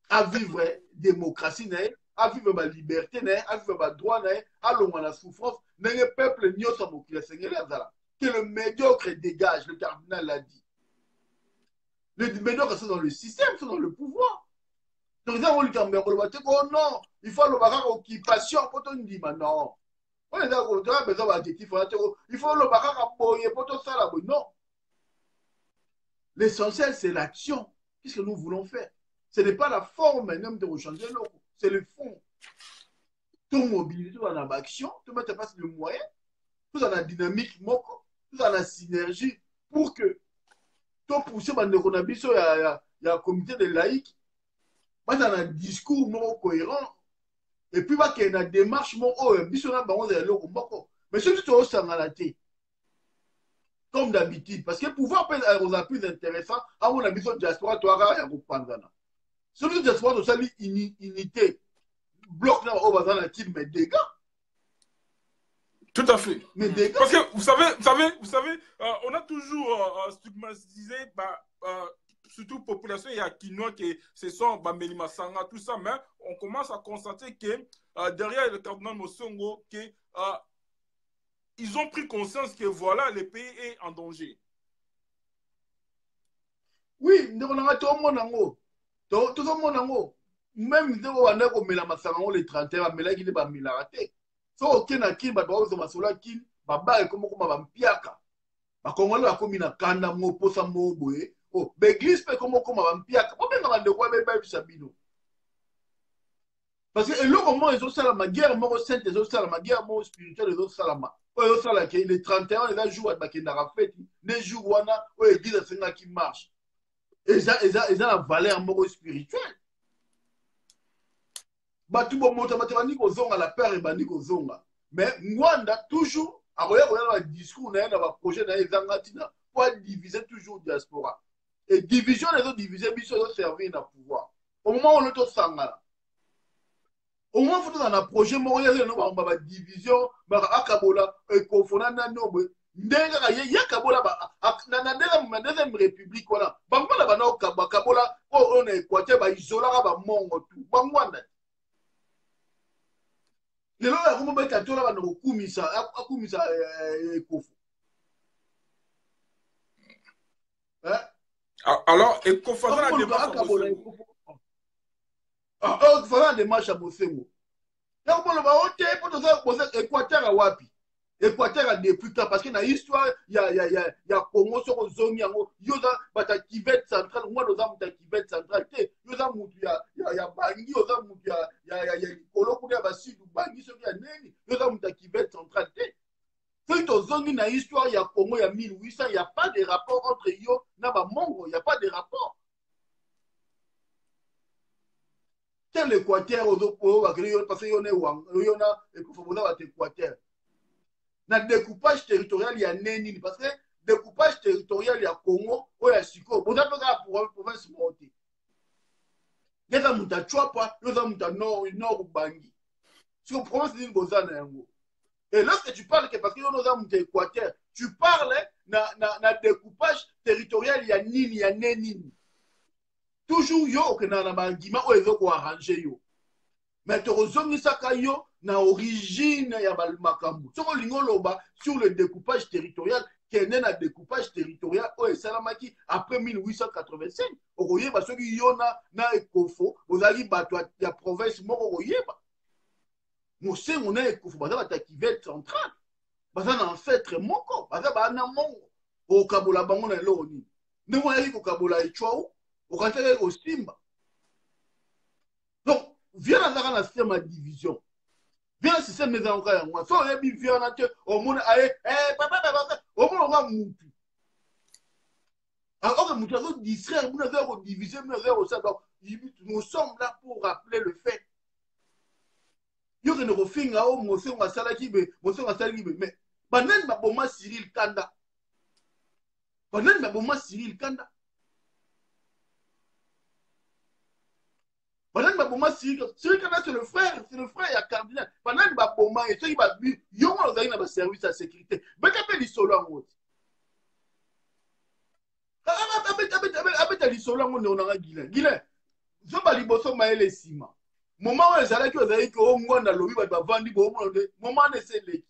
à vivre démocratie, à vivre la liberté, à vivre le droit, à l'homme la souffrance. Le peuple n'y a pas que le médiocre dégage, le cardinal l'a dit. Les médiocres sont dans le système, sont dans le pouvoir. Donc, on lui dit, oh non, il faut le barrage occupation pour te dire, non. On est d'accord, tu as besoin d'adjectifs, il faut le barrage appoyer pour te faire. Non. L'essentiel, c'est l'action. Qu'est-ce que nous voulons faire? Ce n'est pas la forme même de rechanger l'eau, c'est le fond. Tout mobiliser, tout en action, tout mettre en place le moyen, tout dans la dynamique, tout dans la synergie pour que tout pousser dans le comité de laïcs, dans un discours non cohérent, et puis qu'il y ait une démarche, mais surtout, tu as aussi comme d'habitude, parce que pouvoir peut être plus intéressant, à mon avis, sur diaspora, tu as reprendre. Surtout diaspora, tu as une unité, bloc là, au bazar, mais dégâts. Tout à fait. Parce que vous savez, on a toujours stigmatisé, surtout population, il y a Kinois qui ce sont Mélima Sanga, tout ça, mais on commence à constater que derrière le cardinal Mossongo, ils ont pris conscience que voilà, le pays est en danger. Oui, tout le monde, même si on a le 31, mais là, il n'est pas mis la raté. So okena kin ba bawo masola kin ba ba e komo ba mpiaka ba kongolo ba komi na kanda mo posa mo boye oh be église pe komo ba mpiaka bo benga ba ndeko be ba bisabino parce que eloko mo ezo sala ma guerre mo sainte ezo sala ma guerre mo spirituelle ezo sala ma o ezo sala ke le 31 les jours ba ke na fête les jours wana o église senga qui marche et ça la valeur mo spirituelle batu bo moto batani ko zonga la peur et bandi ko zonga mais Mwanda toujours akoya koya discours na ba projet na ezanga tina pour diviser toujours diaspora et division les autres diviser biso de servir na pouvoir au moment où on est sangala au moins faut dans un projet mo ya no ba division ba akabola e kofona na nobe ndenga ya kabola ba na deuxième république wala bangola ba na kabola on est Équateur ba isola ba mongo tout bangwanda les gens qui ont été akumisa Ekofo. Alors, Ekofo a des démarches à Bosengo. Faisant des marches à Bosengo. Il y a Équateur à Wapi. Équateur a depuis temps parce que dans l'histoire, il y a Congo sur le zone, il y a Kivet central, moi, nous avons Kivet central, il y a Bangi, il y a Kolo, il y a Sud, Bangi, il y a Kivet central. Quand dans l'histoire, il y a Congo, il y a 1800, il n'y a pas de rapport entre eux et Mongo, il n'y a pas de rapport. Quel Équateur, parce qu'il y a Équateur. Dans le découpage territorial, il y a Nénine. Parce que le découpage territorial, il y a Congo, il y a Siko. Vous avez pour la province montée. Il y a Mouta Chouapa, il y a Mouta Nord Bangi. Sur la province de Bozana. Et lorsque tu parles, parce que y a Mouta Équateur, tu parles dans le découpage territorial, il y a Nini, il y a Nénine. toujours yo okenda na bangima oyo ezoko arranger yo mais tozongisaka yo na origine ya makambo soko olingi oloba sur le découpage territorial kende na découpage territorial oyo esalamaki après 1885 okoyeba soki yo na ekofo ozali bato ya province moko okoyeba mosengo na ekofo baza bato ya Kivu central baza na ancêtre moko baza bana mongo okabola bango na eloko nini ndenge oyaki kokabola echwau okataki kosimba donc viens nazaka na système ya division viens système ezangoka yango so oyebi viens na te omona aye papa omona oka mutu alors que mutu azo distraire muna azo kodiviser muna azo kosala donc nous sommes là pour rappeler le fait yo kende kofinga o mosengo asalaki be mais banani baboma Cyril Kanda banani baboma Cyril Kanda banani baboma Cyril Kanda c'est le frère ya cardinal banani baboma et soki babi yo mwana ozali na baservice ya sécurité beta mpe lisolo yango te abeta lisolo yango nde onanga Guilain zoba liboso mayele nsima moment oyo ezalaki ozalaki o ngwanda lobi bato bavandi boomona nde moment wana eseleki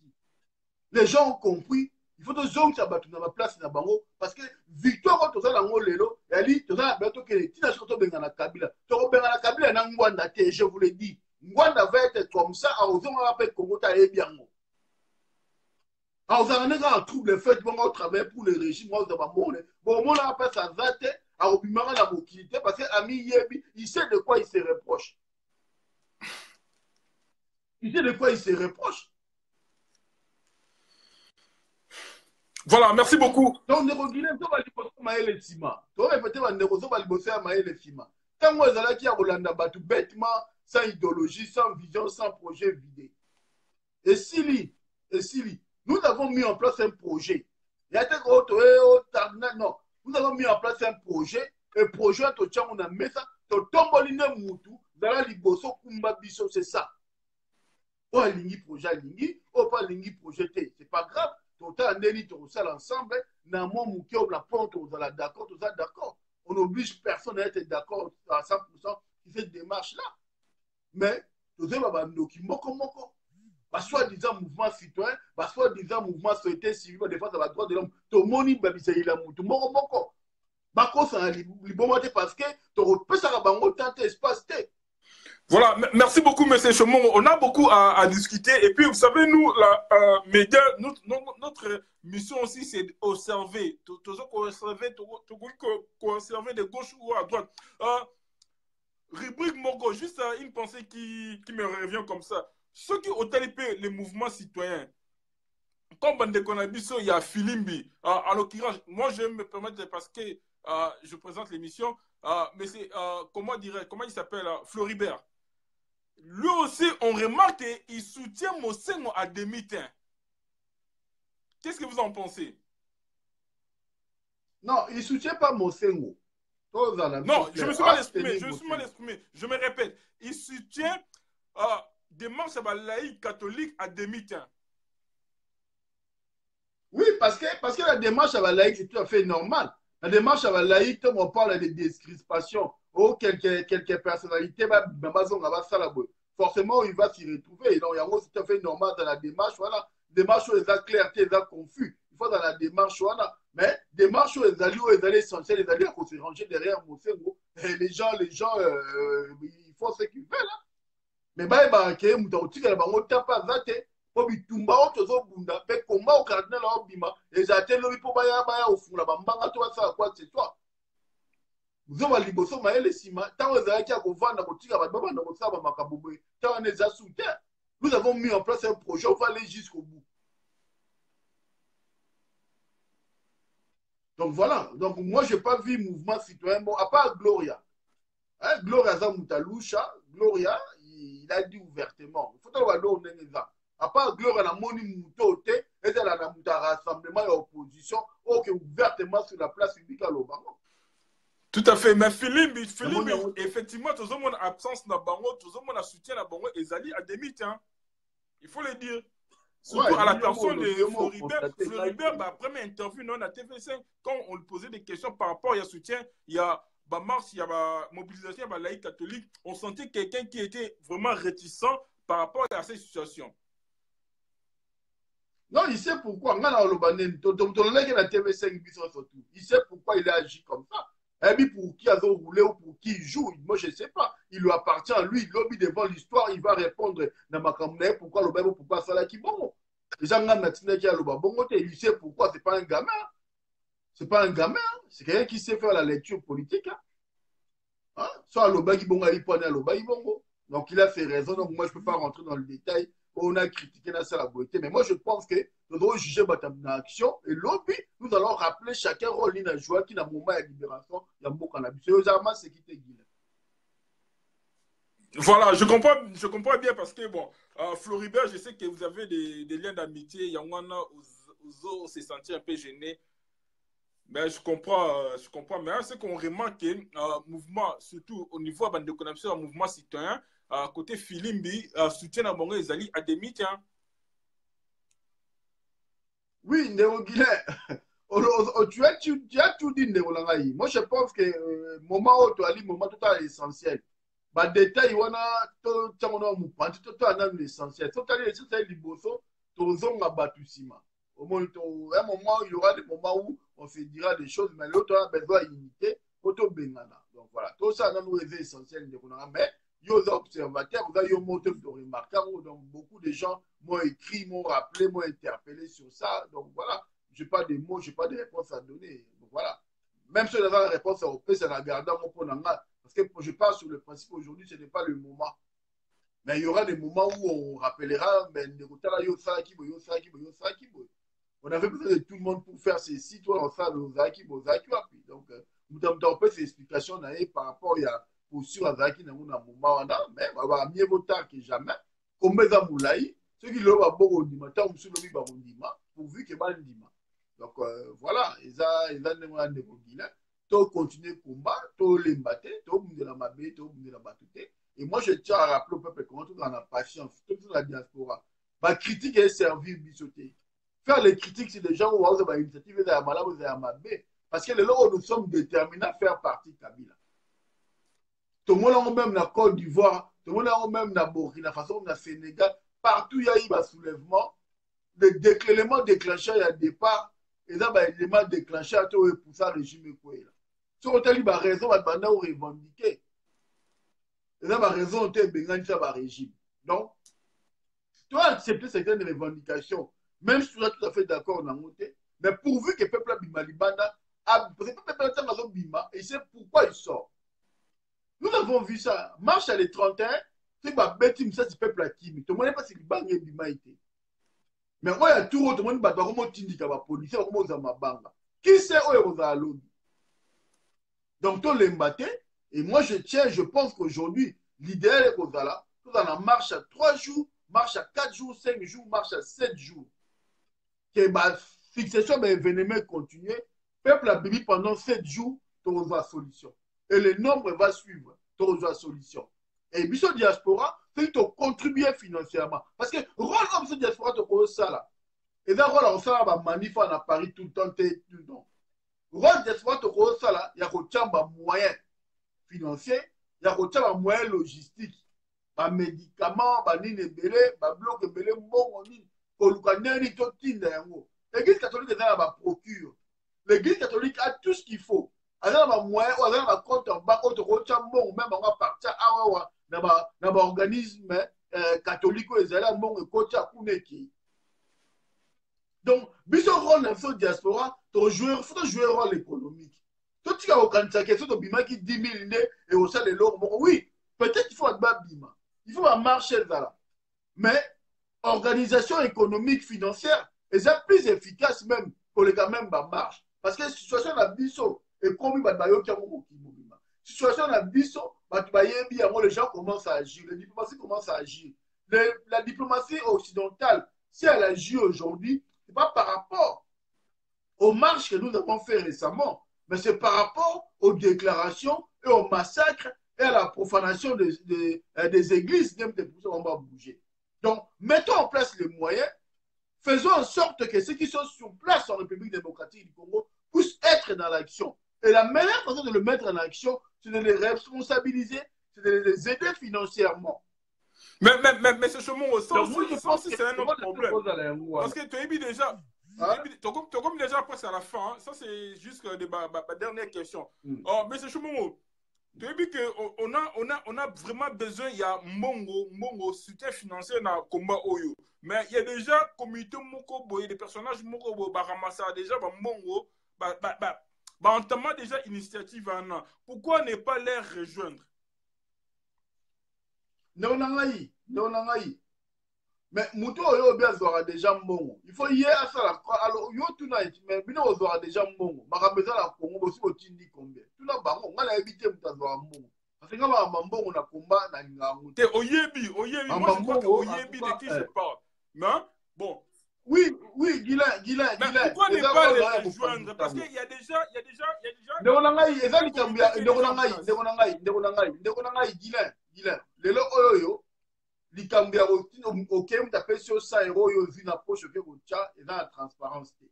les gens ont compris il faut tozongisa bato na baplace na bango parce que victoire oyo tozala yango lelo yali tozala bato tokende ntina soki tobengana kabila tokobengana kabila na ngwanda te je vous le dis ngwanda va être comme ça aozongaka mpe kongo ta ayebi yango aozala nde kaka trouble fait bongo otravaille pour le régime oza bamone bomonaka mpe saza te akobimaka na mokili te parce que ami yebi il sait de quoi il se reproche il sait de quoi il se reproche. Voilà, merci beaucoup. Donc, ndeko Guilain, to bali boso maele sima. To répéter ba ndeko so bali boso ya maele sima. Tango ezalaki ya kolanda batu bêtement, sans idéologie, sans vision, sans projet vidé. Et Sili, nous avons mis en place un projet. Il y a des non, nous avons mis en place un projet. Un projet to tchango na mesa, to tomboline mutu, dala liboso kumba biso, c'est ça. Oh, lingi projet lingi, oh pas lingi projet, c'est pas grave. Total Nelly, tout ça ensemble, n'a mon mouké ou la porte, vous allez d'accord, tout ça d'accord. On n'oblige personne à être d'accord à 100% qui cette démarche-là. Mais, tout ça, va nous moko. Bah, soi-disant mouvement citoyen, bah, soi-disant mouvement société civile, défense des droits de l'homme, tout le monde, il a moutou moko. Bah, quoi, ça a libéré parce que, tu peux ça, bah, on tente espace, Voilà, merci beaucoup, M. Chomon. On a beaucoup à discuter. Et puis, vous savez, nous, médias, notre mission aussi, c'est d'observer. Toujours observer de gauche ou à droite. Rubrique Mogo, juste une pensée qui me revient comme ça. Ceux qui ont talipé les mouvements citoyens, comme Bandekonabiso, il y a Filimbi. En l'occurrence, moi, je vais me permettre parce que je présente l'émission, mais c'est, comment il s'appelle, Floribert. Lui aussi, on remarque qu'il soutient Mosengo à demi-temps. Qu'est-ce que vous en pensez? Non, il ne soutient pas Mosengo. Non, je me suis mal exprimé. Je me répète. Il soutient des marches laïques catholiques à demi-temps. Oui, parce que la démarche à la laïque, c'est tout à fait normal. La démarche à la laïque, on parle de discrimination. Oh, quelques personnalités, forcément, il va s'y retrouver. Donc, c'est tout à fait normal dans la démarche. Voilà. Démarche où il y a clarté, il y a confus. Il faut dans la démarche, voilà. Mais démarche où il y a l'essentiel, il y a se ranger derrière Mosengo. Et les gens, ils font ce qu'ils veulent. Hein. Mais il y a bitumba otozo bunda pe komba au cardinal obima ezate lobi po baya ofula bambanga to basala quoi c'est toi zoba liboso maele sima tango ezalaki ya kovanda kotika bato babanda kosala makambo tango neza sous terre. Nous avons mis en place un projet, on va aller jusqu'au bout. Donc voilà, donc moi je n'ai pas vu mouvement citoyen, bon, à part Gloria. Hein, Gloria Zamutalusha, Gloria, il a dit ouvertement, il faut que l'on ait ça. À part Gloria, la moni moutote, et elle a un rassemblement et opposition, ok, ouvertement sur la place publique à l'Obango. Tout à fait, mais Philippe, effectivement, tout le monde a absence dans Bango, tout le monde a soutien dans Bango, et Zali à demi-temps. Il faut le dire. Surtout à la personne de Floribert, la première interview non, à TV5, quand on lui posait des questions par rapport à soutien, il y a mars, il y a la mobilisation, il y a laïque catholique, on sentait quelqu'un qui était vraiment réticent par rapport à ces situations. Non, il sait pourquoi. Il sait pourquoi il a agi comme ça. Et puis pour qui a roulé ou pour qui il joue, moi je ne sais pas. Il lui appartient à lui. Lobby devant l'histoire, il va répondre pourquoi le Bible, pourquoi ça là qui bon. Les gens il sait pourquoi, c'est pas un gamin. C'est pas un gamin, c'est quelqu'un qui sait faire la lecture politique. Hein? Soit le bas qui bon, donc il a ses raisons, donc moi je ne peux pas rentrer dans le détail. On a critiqué la beauté, mais moi je pense que nous devons juger notre action et lobby, nous allons rappeler chacun rôle d'une joie qui n'a moment de libération, il y a beaucoup de c'est qui te guide. Voilà, je comprends bien parce que, bon, Floribert, je sais que vous avez des liens d'amitié. Il y en a où se sentir un peu gêné. Mais je comprends. Mais ce qu'on remarque, mouvement, surtout au niveau de connexion, un mouvement citoyen, côté Filimbi, soutien à Bongo Ezali à des mythes. Hein. Oui, Néo Guillet, tu as tout dit, Néo Langaï. Moi, je pense que moment où tu as dit, moment tout à l'essentiel. Bah, détail, on a tout l'essentiel. Tout à l'essentiel, liboso, tout zonga batusima. Un moment, il y aura des moments où on se dira des choses, mais l'autre a besoin d'unité, auto bengana. Donc voilà, tout ça, nous est essentiel. Mais il y a des observateurs, il y a des motifs de remarquer. Donc beaucoup de gens m'ont écrit, m'ont rappelé, m'ont interpellé sur ça. Donc voilà, je n'ai pas de mots, je n'ai pas de réponse à donner. Donc voilà. Même si on a la réponse à OP, c'est la gardant mon ponanga. Parce que je parle sur le principe aujourd'hui, ce n'est pas le moment. Mais il y aura des moments où on rappellera, mais on avait besoin de tout le monde pour faire ceci, toi, on fait nos acquis, nos acquis. Donc, nous avons un peu ces explications par rapport à posture à Zaki dans un moment, mais on va mieux voter que jamais. Comme les Amoulaï, ceux qui l'ont beaucoup dit, maintenant, on se le dit, pourvu que mal dit. Donc, voilà, ils ont un développement. Tu continues le combat, tu les battre, tu de la mabé, tu de la battuter. Et moi, je tiens à rappeler au peuple comment tout dans la patience, tout dans la diaspora. Ma critique est servir bisoté. Faire les critiques, c'est des gens où vous avez une initiative, vous avez malade, vous avez mabé. Parce que les là où nous sommes déterminés à faire partie de Kabila. Tout le monde même dans la Côte d'Ivoire, tout le monde même dans Burkina Faso, dans le Sénégal, partout il y a eu un soulèvement. L'élément déclencheur, il y a départ, et là, l'élément déclencheur, pour ça, le régime est là. Si on a eu raison, on va revendiquer. Et là, ma raison, on a eu le régime. Donc, toi, accepter certaines revendications, même si tu es tout à fait d'accord, mais pourvu que le peuple Bima Libanda, le peuple Bima, et c'est pourquoi il sort. Nous avons vu ça. Marche à les 31, c'est que Betim, ça, c'est le peuple Kimi. Tout le monde n'est pas si Bima Bima était. Mais il y a tout le monde qui dit qu'il y a des policiers, qui sait où il y a l'autre. Donc, tout l'embatté. Et moi, je pense qu'aujourd'hui, l'idéal est qu'on là, tout dans la marche à 3 jours, marche à 4 jours, 5 jours, marche à 7 jours. Que la fixation de l'événement continue. Le peuple a béni pendant 7 jours, tu reçois la solution. Et le nombre va suivre, tu reçois la solution. Et Biso Diaspora, c'est que tu contribues financièrement. Parce que le rôle de Biso Diaspora, tu connais ça là. Et dans le rôle, on s'en va manifester à Paris tout le temps, tout le temps. Le rôle de Diaspora, tu connais ça là, il y a un moyen financier, il y a un moyen logistique. Des médicaments, des nini, des blocs, des mbongo, l'église catholique est dans la procure. L'église catholique a tout ce qu'il faut. Elle a un moyen, elle a un compte en banque, même on va partir dans l'organisme catholique, ils ont un bon coach à Kouneki. Donc, biso rôle dans cette diaspora, il faut jouer un rôle économique. Tout ce qui est au Kanisa, qui est au Bima qui 10 000 et au sein de l'or, oui, peut-être qu'il faut un Bima. Il faut un marché là. Mais, organisation économique, financière, et c'est plus efficace même pour les gars même marche. Parce que la situation de biso est comme la situation de biso, les gens commencent à agir, les diplomaties commencent à agir. La diplomatie occidentale, si elle agit aujourd'hui, ce n'est pas par rapport aux marches que nous avons fait récemment, mais c'est par rapport aux déclarations et aux massacres et à la profanation des églises, même des poussées, on va bouger. Donc, mettons en place les moyens, faisons en sorte que ceux qui sont sur place en République démocratique du Congo puissent être dans l'action. Et la meilleure façon de le mettre en action, c'est de les responsabiliser, c'est de les aider financièrement. Mais ce chemin, ça Donc, moi, je pense aussi que c'est un autre problème. Parce que tu as déjà, hein? comme déjà presque à la fin, hein, ça c'est juste ma dernière question. Oh, mais ce chemin, tu as dit qu'on a vraiment besoin, il y a mongo soutien financier dans le combat Oyo. Mais il y a déjà comité moko boy, des personnages moko boy, ramasser déjà mongo, entamant déjà initiative en an. Pourquoi ne pas les rejoindre? Non. Mais Mouto Oyo bien aura déjà mongo. Il faut y aller à ça. Alors, yo tout na mais bino aura déjà mongo. Makameza la Congo aussi au tindi combien. Tout na bango, on a évité Mouto aura mongo. Parce que quand on a combat na ngangu. T'es Oyebi, moi je crois que Oyebi de qui je parle. Mais bon. Oui, Guilain. Mais pourquoi ne pas les rejoindre? Parce qu'il y a déjà. Guilain. Lelo Oyo. Likambi ya okemu tapesi yo 100 € oyo ozwi na poche oke kotya eza na transparence te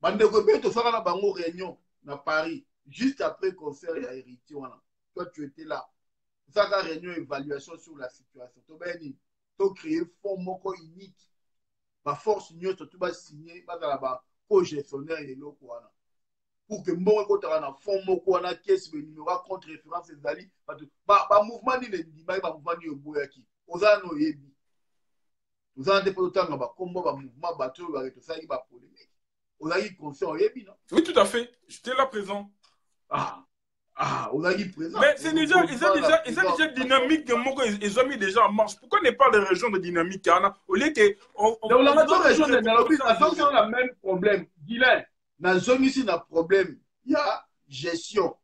bandeko ebele tosala na bango réunion na Paris juste après concert ya héritier wana toi tu étais là osaka réunion évaluation sur la situation tobaya nini tocréer fonds moko unique baforce nyonso to basigne bazala baco-gestionnaire ya eloko wana pour que mbongo ekotaka na fond moko wana kesi benimero ya contre référence ezali bamouvement nini endimaki bamouvement nini eboyaki oza na oyebi oza na te mpo totanga bakombo bamouvement bato oyo bake tosalaki bapolémique ozalaki conscient oyebi non? Oui, tout à fait, j'étais là présent. ozalaki présent. Mais c'est déjà dynamique moko ils ont mis déjà en marche. Pourquoi ne pas les rejoindre dynamique au lieu que donc la région de Nairobi on a le même problème. Guilain na zone ici na problème il y a gestion.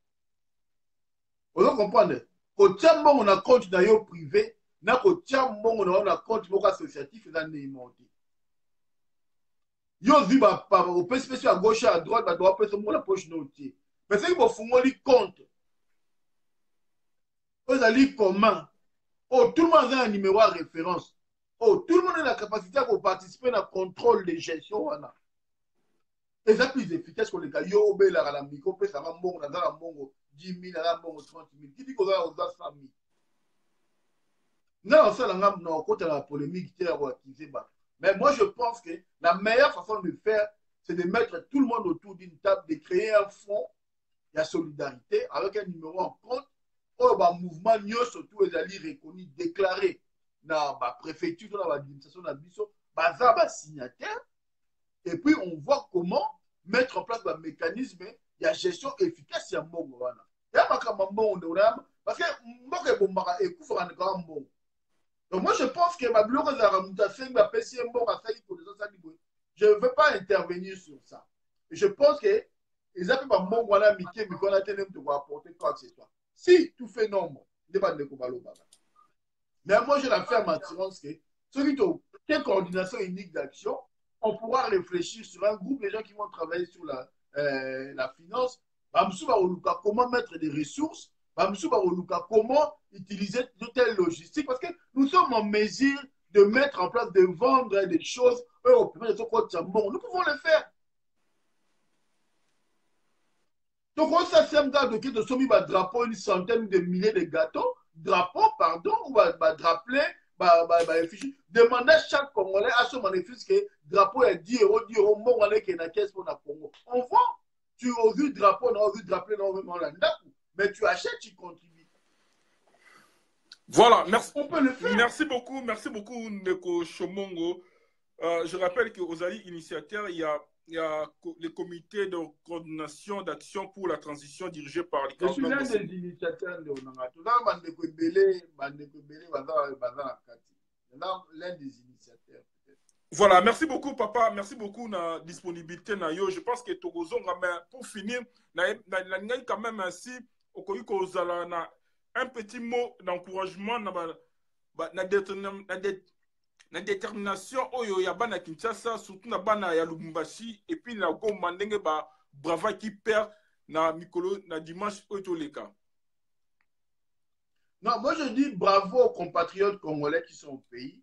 On comprendre kotia mbongo na compte na yo privé na kotia mbongo na compte moko associatif eza ndenge te yo zi opesi pesi à gauche à droite bato bapesa mbongo na poche no tie mais soki bofungoli compte oyo ezali commun tout le monde a un numéro à référence tout le monde a la capacité à participer na contrôle de gestion wana eza plus efficace koleka yo obelaka na miko opesanga mbongo naza na mbongo 10 000 naza mbongo 30 000 kiti kozala oza 100 000 nga osala nga na okotala la polémique te ya koactiver bato. Mais moi je pense que la meilleure façon de faire c'est de mettre tout le monde autour d'une table, de créer un fonds de solidarité avec un numéro en compte oyo bamouvement nyonso tout ezali reconnu déclaré na bapréfecture na baadministration na biso baza basignataire. Et puis, on voit comment mettre en place un mécanisme de gestion efficace ya mbongo wana. Ya makamba mbongo parce que mbongo ebombaka ekufaka na kama mbongo. Donc moi je pense que ma biloko za ramutation ba pesi mbongo asali pour les autres boy. Je ne veux pas intervenir sur ça. Et je pense que les appels ba mbongo wana mike mikona tene mtu ko apporter quoi que ce soit. Si tout fait nombre, ne pas de kobalo baba. Mais moi j'ai la ferme assurance que celui qui a coordination unique d'action on pourra réfléchir sur un groupe de gens qui vont travailler sur la finance. Comment mettre des ressources, comment utiliser de telles logistiques. Parce que nous sommes en mesure de mettre en place, de vendre des choses. Nous pouvons le faire. Donc, on s'assème dans le cas de sommes drapeau, une centaine de milliers de gâteaux. Drapeau, pardon, ou drapeau. Demander chaque Congolais à ce bénéfice que drapeau est 10 €, mon allait qui est na caisse pour la Congo. On voit, tu as vu drapeau, on a vu drapeau, mais tu achètes, tu contribues. Voilà, merci. On peut le faire. Merci beaucoup, Ndeko Chomongo. Je rappelle qu'aux alliés initiateurs, il y a le comité de coordination d'action pour la transition dirigé par les Je suis l'un des initiateurs de Onanga. Tout ça, l'un des initiateurs. Voilà, merci beaucoup, papa. Merci beaucoup de la disponibilité. Je pense que pour finir, quand même ainsi, un petit mot d'encouragement na détermination oyo ya bana Kinshasa surtout na bana ya Lubumbashi et puis na Goma ndenge ba brava qui perd na mikolo na dimanche otoleka. Non, moi je dis bravo aux compatriotes congolais qui sont au pays,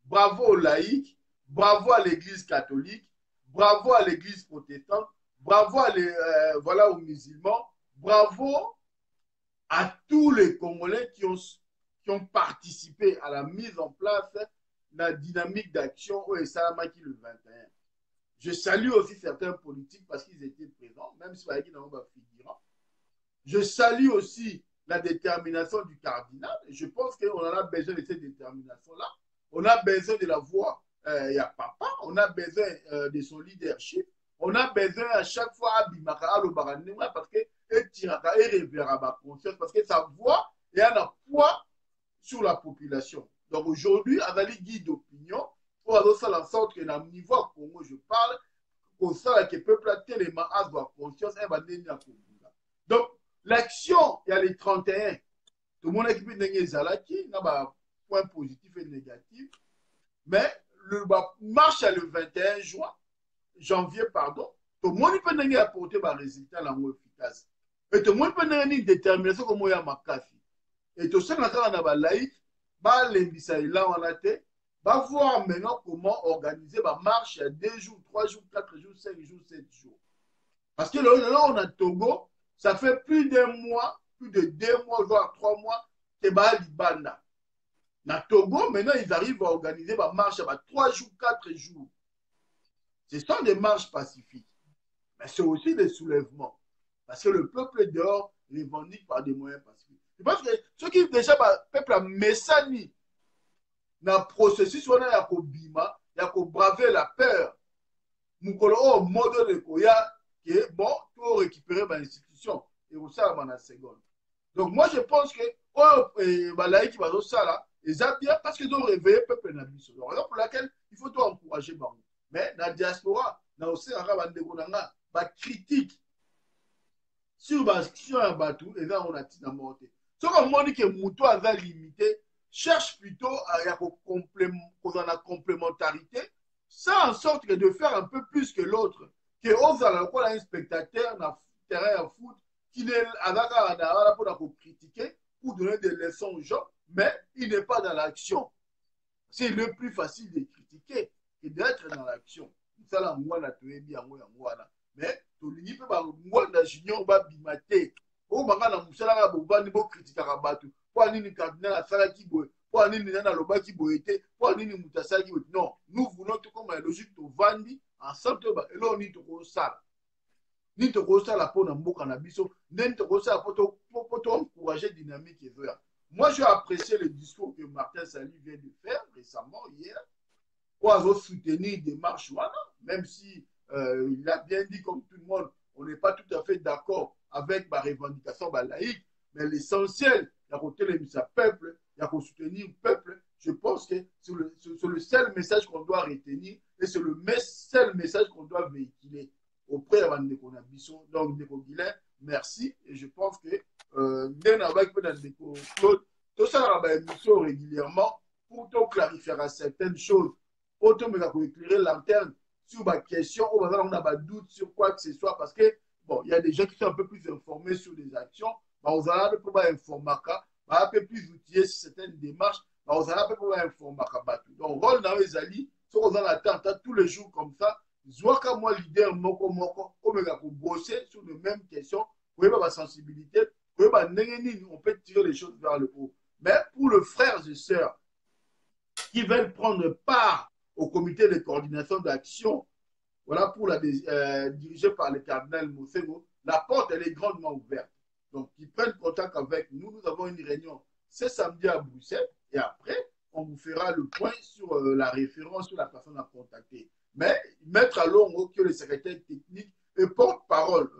bravo aux laïcs, bravo à l'église catholique, bravo à l'église protestante, bravo voilà, aux musulmans, bravo à tous les Congolais qui ont participé à la mise en place de la dynamique d'action au Salamaki le 21. Je salue aussi certains politiques parce qu'ils étaient présents, même si ils n'ont pas figurant. Je salue aussi la détermination du cardinal. Et je pense qu'on en a besoin de cette détermination-là. On a besoin de la voix, il y a papa, on a besoin de son leadership. On a besoin à chaque fois parce que parce que sa voix est un poids sur la population. Donc aujourd'hui, avec les guides d'opinion, pour faire en sorte que dans le niveau à Congo, je parle, pour ça que le peuple a tellement de conscience, et va donner à Congo. Donc, l'action, il y a les 31. Tout le monde a équipé de Zalaki, il y a un point positif et négatif. Mais le marche le 21 janvier, pardon, tout le monde peut apporter un résultat efficace. Et tout le monde peut avoir une détermination comme il y a Makasi. Et tout ça, on a laïc, va voir maintenant comment organiser ma marche à 2 jours, 3 jours, 4 jours, 5 jours, 7 jours. Parce que là, on a Togo, ça fait plus de 2 mois, voire 3 mois, que Libanda. Dans Togo, maintenant, ils arrivent à organiser ma marche à 3 jours, 4 jours. Ce sont des marches pacifiques. Mais c'est aussi des soulèvements. Parce que le peuple dehors revendique par des moyens pacifiques. Je pense que ceux qui déjà, le peuple a messani dans le processus, on a Bima, il y a braver la peur. Nous avons un mode de Koya qui est bon pour récupérer l'institution. Et vous savez, dans la seconde. Donc, moi, je pense que Balaï qui va dans ça là, ils ont bien parce qu'ils ont réveillé le peuple dans la donc, raison pour laquelle il faut tout encourager. Mais dans la diaspora, dans le Sénat, la critique sur un bateau, et là, on a dit monté. Ce qu'on dit que Mouto a limité, cherche plutôt à la complémentarité, ça en sorte que de faire un peu plus que l'autre, que ose à un spectateur dans le terrain à foot, qui n'est pas pour critiquer, pour donner des leçons aux gens, mais il n'est pas dans l'action. C'est le plus facile de critiquer que d'être dans l'action. Ça, là, moi, là, tu es bien, moi, là. Mais, tu ne peux pas, moi, là, junior, va bimater. Oh, ma gana, moussala, là, bon, niveau critique à rabattre. Pour aller ni cardinal à Sala qui boit, pour aller ni nana loba qui boité, pour aller ni moutassa qui boit. Non, nous voulons tout comme la logique de vendre ensemble, et là, on y te ça. Ni te la peau dans le cannabis, ni te ça pour encourager la dynamique. Moi, j'ai apprécié le discours que Martin Sali vient de faire récemment, hier, pour soutenir des marches, même si il a bien dit, comme tout le monde, on n'est pas tout à fait d'accord avec ma revendication laïque, mais l'essentiel, il y a côté le peuple, il y a soutenir le peuple. Je pense que c'est le seul message qu'on doit retenir et c'est le seul message qu'on doit véhiculer auprès de Ndeko Nabiso. Donc, Ndeko Guilain, merci. Et je pense que Claude, tout ça, on a émission régulièrement pour clarifier certaines choses, pour éclairer l'antenne sur ma question, on a un doute sur quoi que ce soit, parce que, bon, il y a des gens qui sont un peu plus informés sur les actions, on a un peu plus informé, un peu plus outillés sur certaines démarches, on a un peu plus informé. Donc, rôle dans les alliés, si on a l'attente tous les jours comme ça, je vois qu'à moi, leader, pour bosser sur les mêmes questions, pour ma sensibilité, on peut tirer les choses vers le haut. Mais pour les frères et sœurs qui veulent prendre part au comité de coordination d'action, voilà, pour la dirigée par le cardinal Moussengo, la porte, elle est grandement ouverte. Donc, ils prennent contact avec nous. Nous avons une réunion ce samedi à Bruxelles et après, on vous fera le point sur la référence sur la personne à contacter. Mais mettre à l'ombre que le secrétaire technique et porte-parole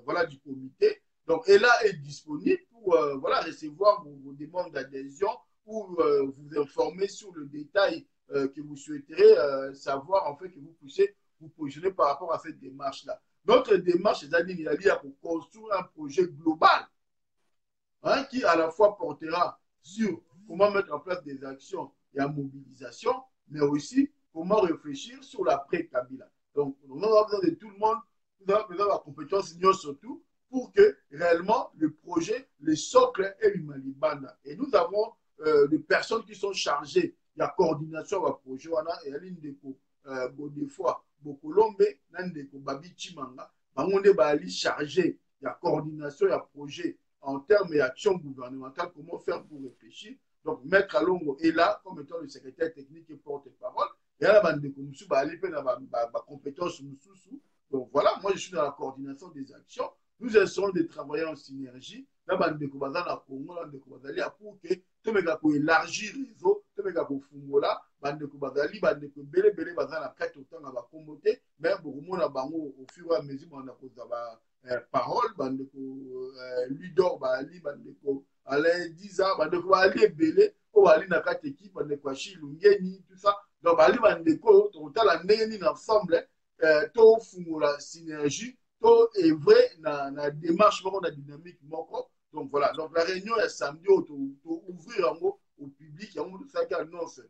voilà, du comité, donc, et là est disponible pour voilà, recevoir vos demandes d'adhésion ou vous informer sur le détail que vous souhaiterez savoir, en fait, que vous puissiez vous positionner par rapport à cette démarche-là. Notre démarche, c'est-à-dire pour construire un projet global qui à la fois portera sur comment mettre en place des actions et la mobilisation, mais aussi comment réfléchir sur l'après-Kabila. Donc, on a besoin de tout le monde, nous avons besoin de la compétence surtout pour que réellement le projet, le socle est l'Imalibana. Et nous avons des personnes qui sont chargées de la coordination du projet et à l'une des fois Bokolombe, Nandeko Babi Chimanga, on est chargé, il y a coordination, il y a projet en termes d'action gouvernementale, comment faire pour réfléchir. Donc, Maître Alongo est là comme étant le secrétaire technique et porte-parole. Et là, il compétences. Donc, voilà, moi, je suis dans la coordination des actions. Nous essayons de travailler en synergie. Là, pour que tout le monde élargir les réseaux, tout le monde fungola, mais au fur et à mesure, on a parole, Ludor, Alain Diza, Ali Ebele, Ali Nakate équipe, Kwashi Lungeni, tout ça. Donc, Ali Bandeko, total, on ensemble, to fungola synergie, to est vrai, na démarche, na dynamique, moko. Donc voilà, donc la réunion est samedi, pour ouvrir au public, il y a un ça qui annonce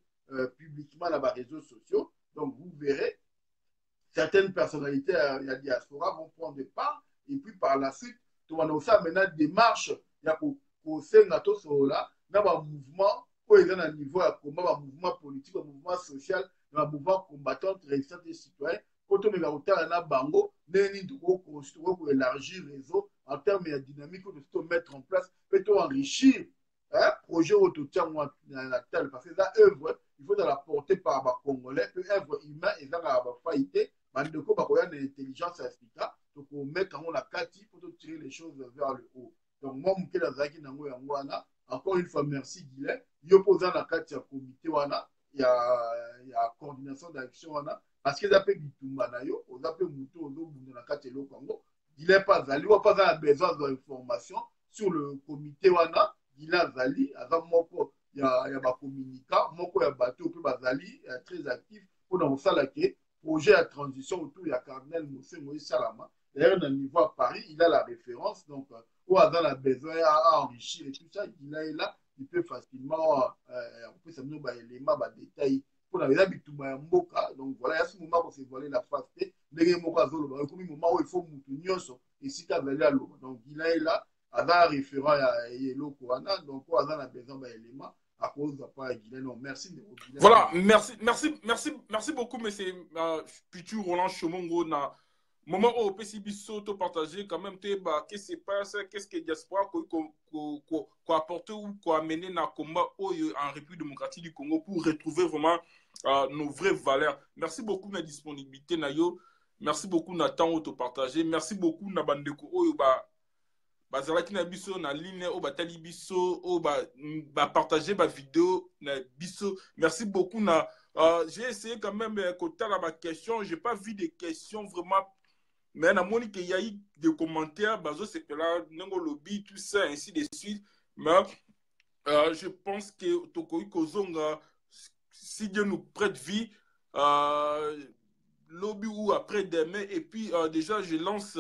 publiquement dans les réseaux sociaux. Donc vous verrez, certaines personnalités de la diaspora vont prendre part, et puis par la suite, on a aussi maintenant des démarches, il y a pour Sengato Sola, dans un mouvement, où il y a un niveau de combat, un mouvement politique, un mouvement social, un mouvement combattant, résistant et citoyen, quand on a un bango, pour élargir le réseau en termes de dynamique, de mettre en place, peut enrichir un projet autour la telle, parce que la œuvre, il faut la porter par les Congolais, œuvre humaine, et ça va failliter, mais de quoi il y a une intelligence africaine, donc on met en la carte pour tirer les choses vers le haut. Donc moi, encore une fois, merci Guilain. Il y a posé la carte du comité, il y a coordination d'action, parce que ça peut bitumba na yo, on peut muto on do na kati lo Congo. Il n'est pas allé, ou pas besoin d'informations sur le comité wana, il a zali, avant moko il y a ba communicant, moko ya bateau peut bazali très actif pour dans ça là que projet à transition autour il y a Cardinal Moïse Salama. D'ailleurs dans le niveau à Paris, il a la référence donc ou dans la besoin à enrichir et tout ça, il est là, il peut facilement on peut s'amener ba éléments ba détails pour la bitumba ya mboka. Donc voilà, il y a ce moment où c'est voilé la face ndenge moko azoloba comme moment où il faut mutu nyonso esika vele aloba. Donc il est là aza référent ya eloko wana, donc o aza na besoin ba élément à cause de pas Guilain. Non, merci de voilà, merci beaucoup monsieur Pichu Roland Chomongo na moment où PC Bisso to partager quand même qu'est-ce qui se passe, qu'est-ce que diaspora quoi apporter ou quoi amener na combat en République démocratique du Congo pour retrouver vraiment nos vraies valeurs. Merci beaucoup na disponibilité na yo, merci beaucoup na temps auto partager, merci beaucoup na bandeko oyo bazalaki na biso na ligne o batali biso o partager ba vidéo na biso. Merci beaucoup na j'ai essayé quand même kotala ba questions, j'ai pas vu des questions vraiment. Mais na moni qu'il y a eu des commentaires, bazo c'est que là, nengo lobby, tout ça, ainsi de suite. Mais je pense que Tokoï Kozonga, si Dieu nous prête vie, lobby ou après demain, et puis déjà je lance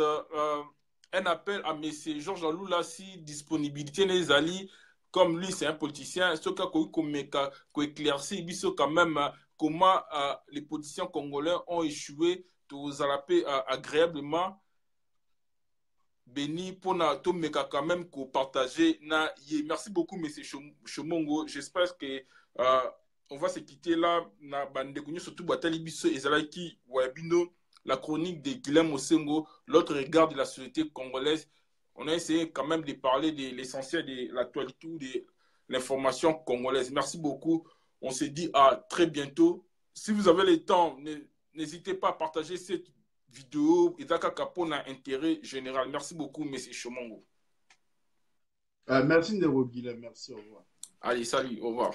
un appel à M. Georges Alou là, si disponibilité les alliés, comme lui c'est un politicien, ce cas qu'on éclaircit, biso quand même comment les politiciens congolais ont échoué. Tous agréablement béni pour na tout mais quand même qu'on partager na merci beaucoup monsieur Chomongo. J'espère que on va se quitter là na bande surtout batali biso ezalaki wabino la chronique de Guilhem Mosengo, l'autre regard de la société congolaise. On a essayé quand même de parler de l'essentiel de l'actualité ou de l'information congolaise. Merci beaucoup. On se dit à très bientôt. Si vous avez le temps, n'hésitez pas à partager cette vidéo. Izaka Kapon a intérêt général. Merci beaucoup, M. Chomongo. Merci, Ndero Guilhem. Merci, au revoir. Allez, salut, au revoir.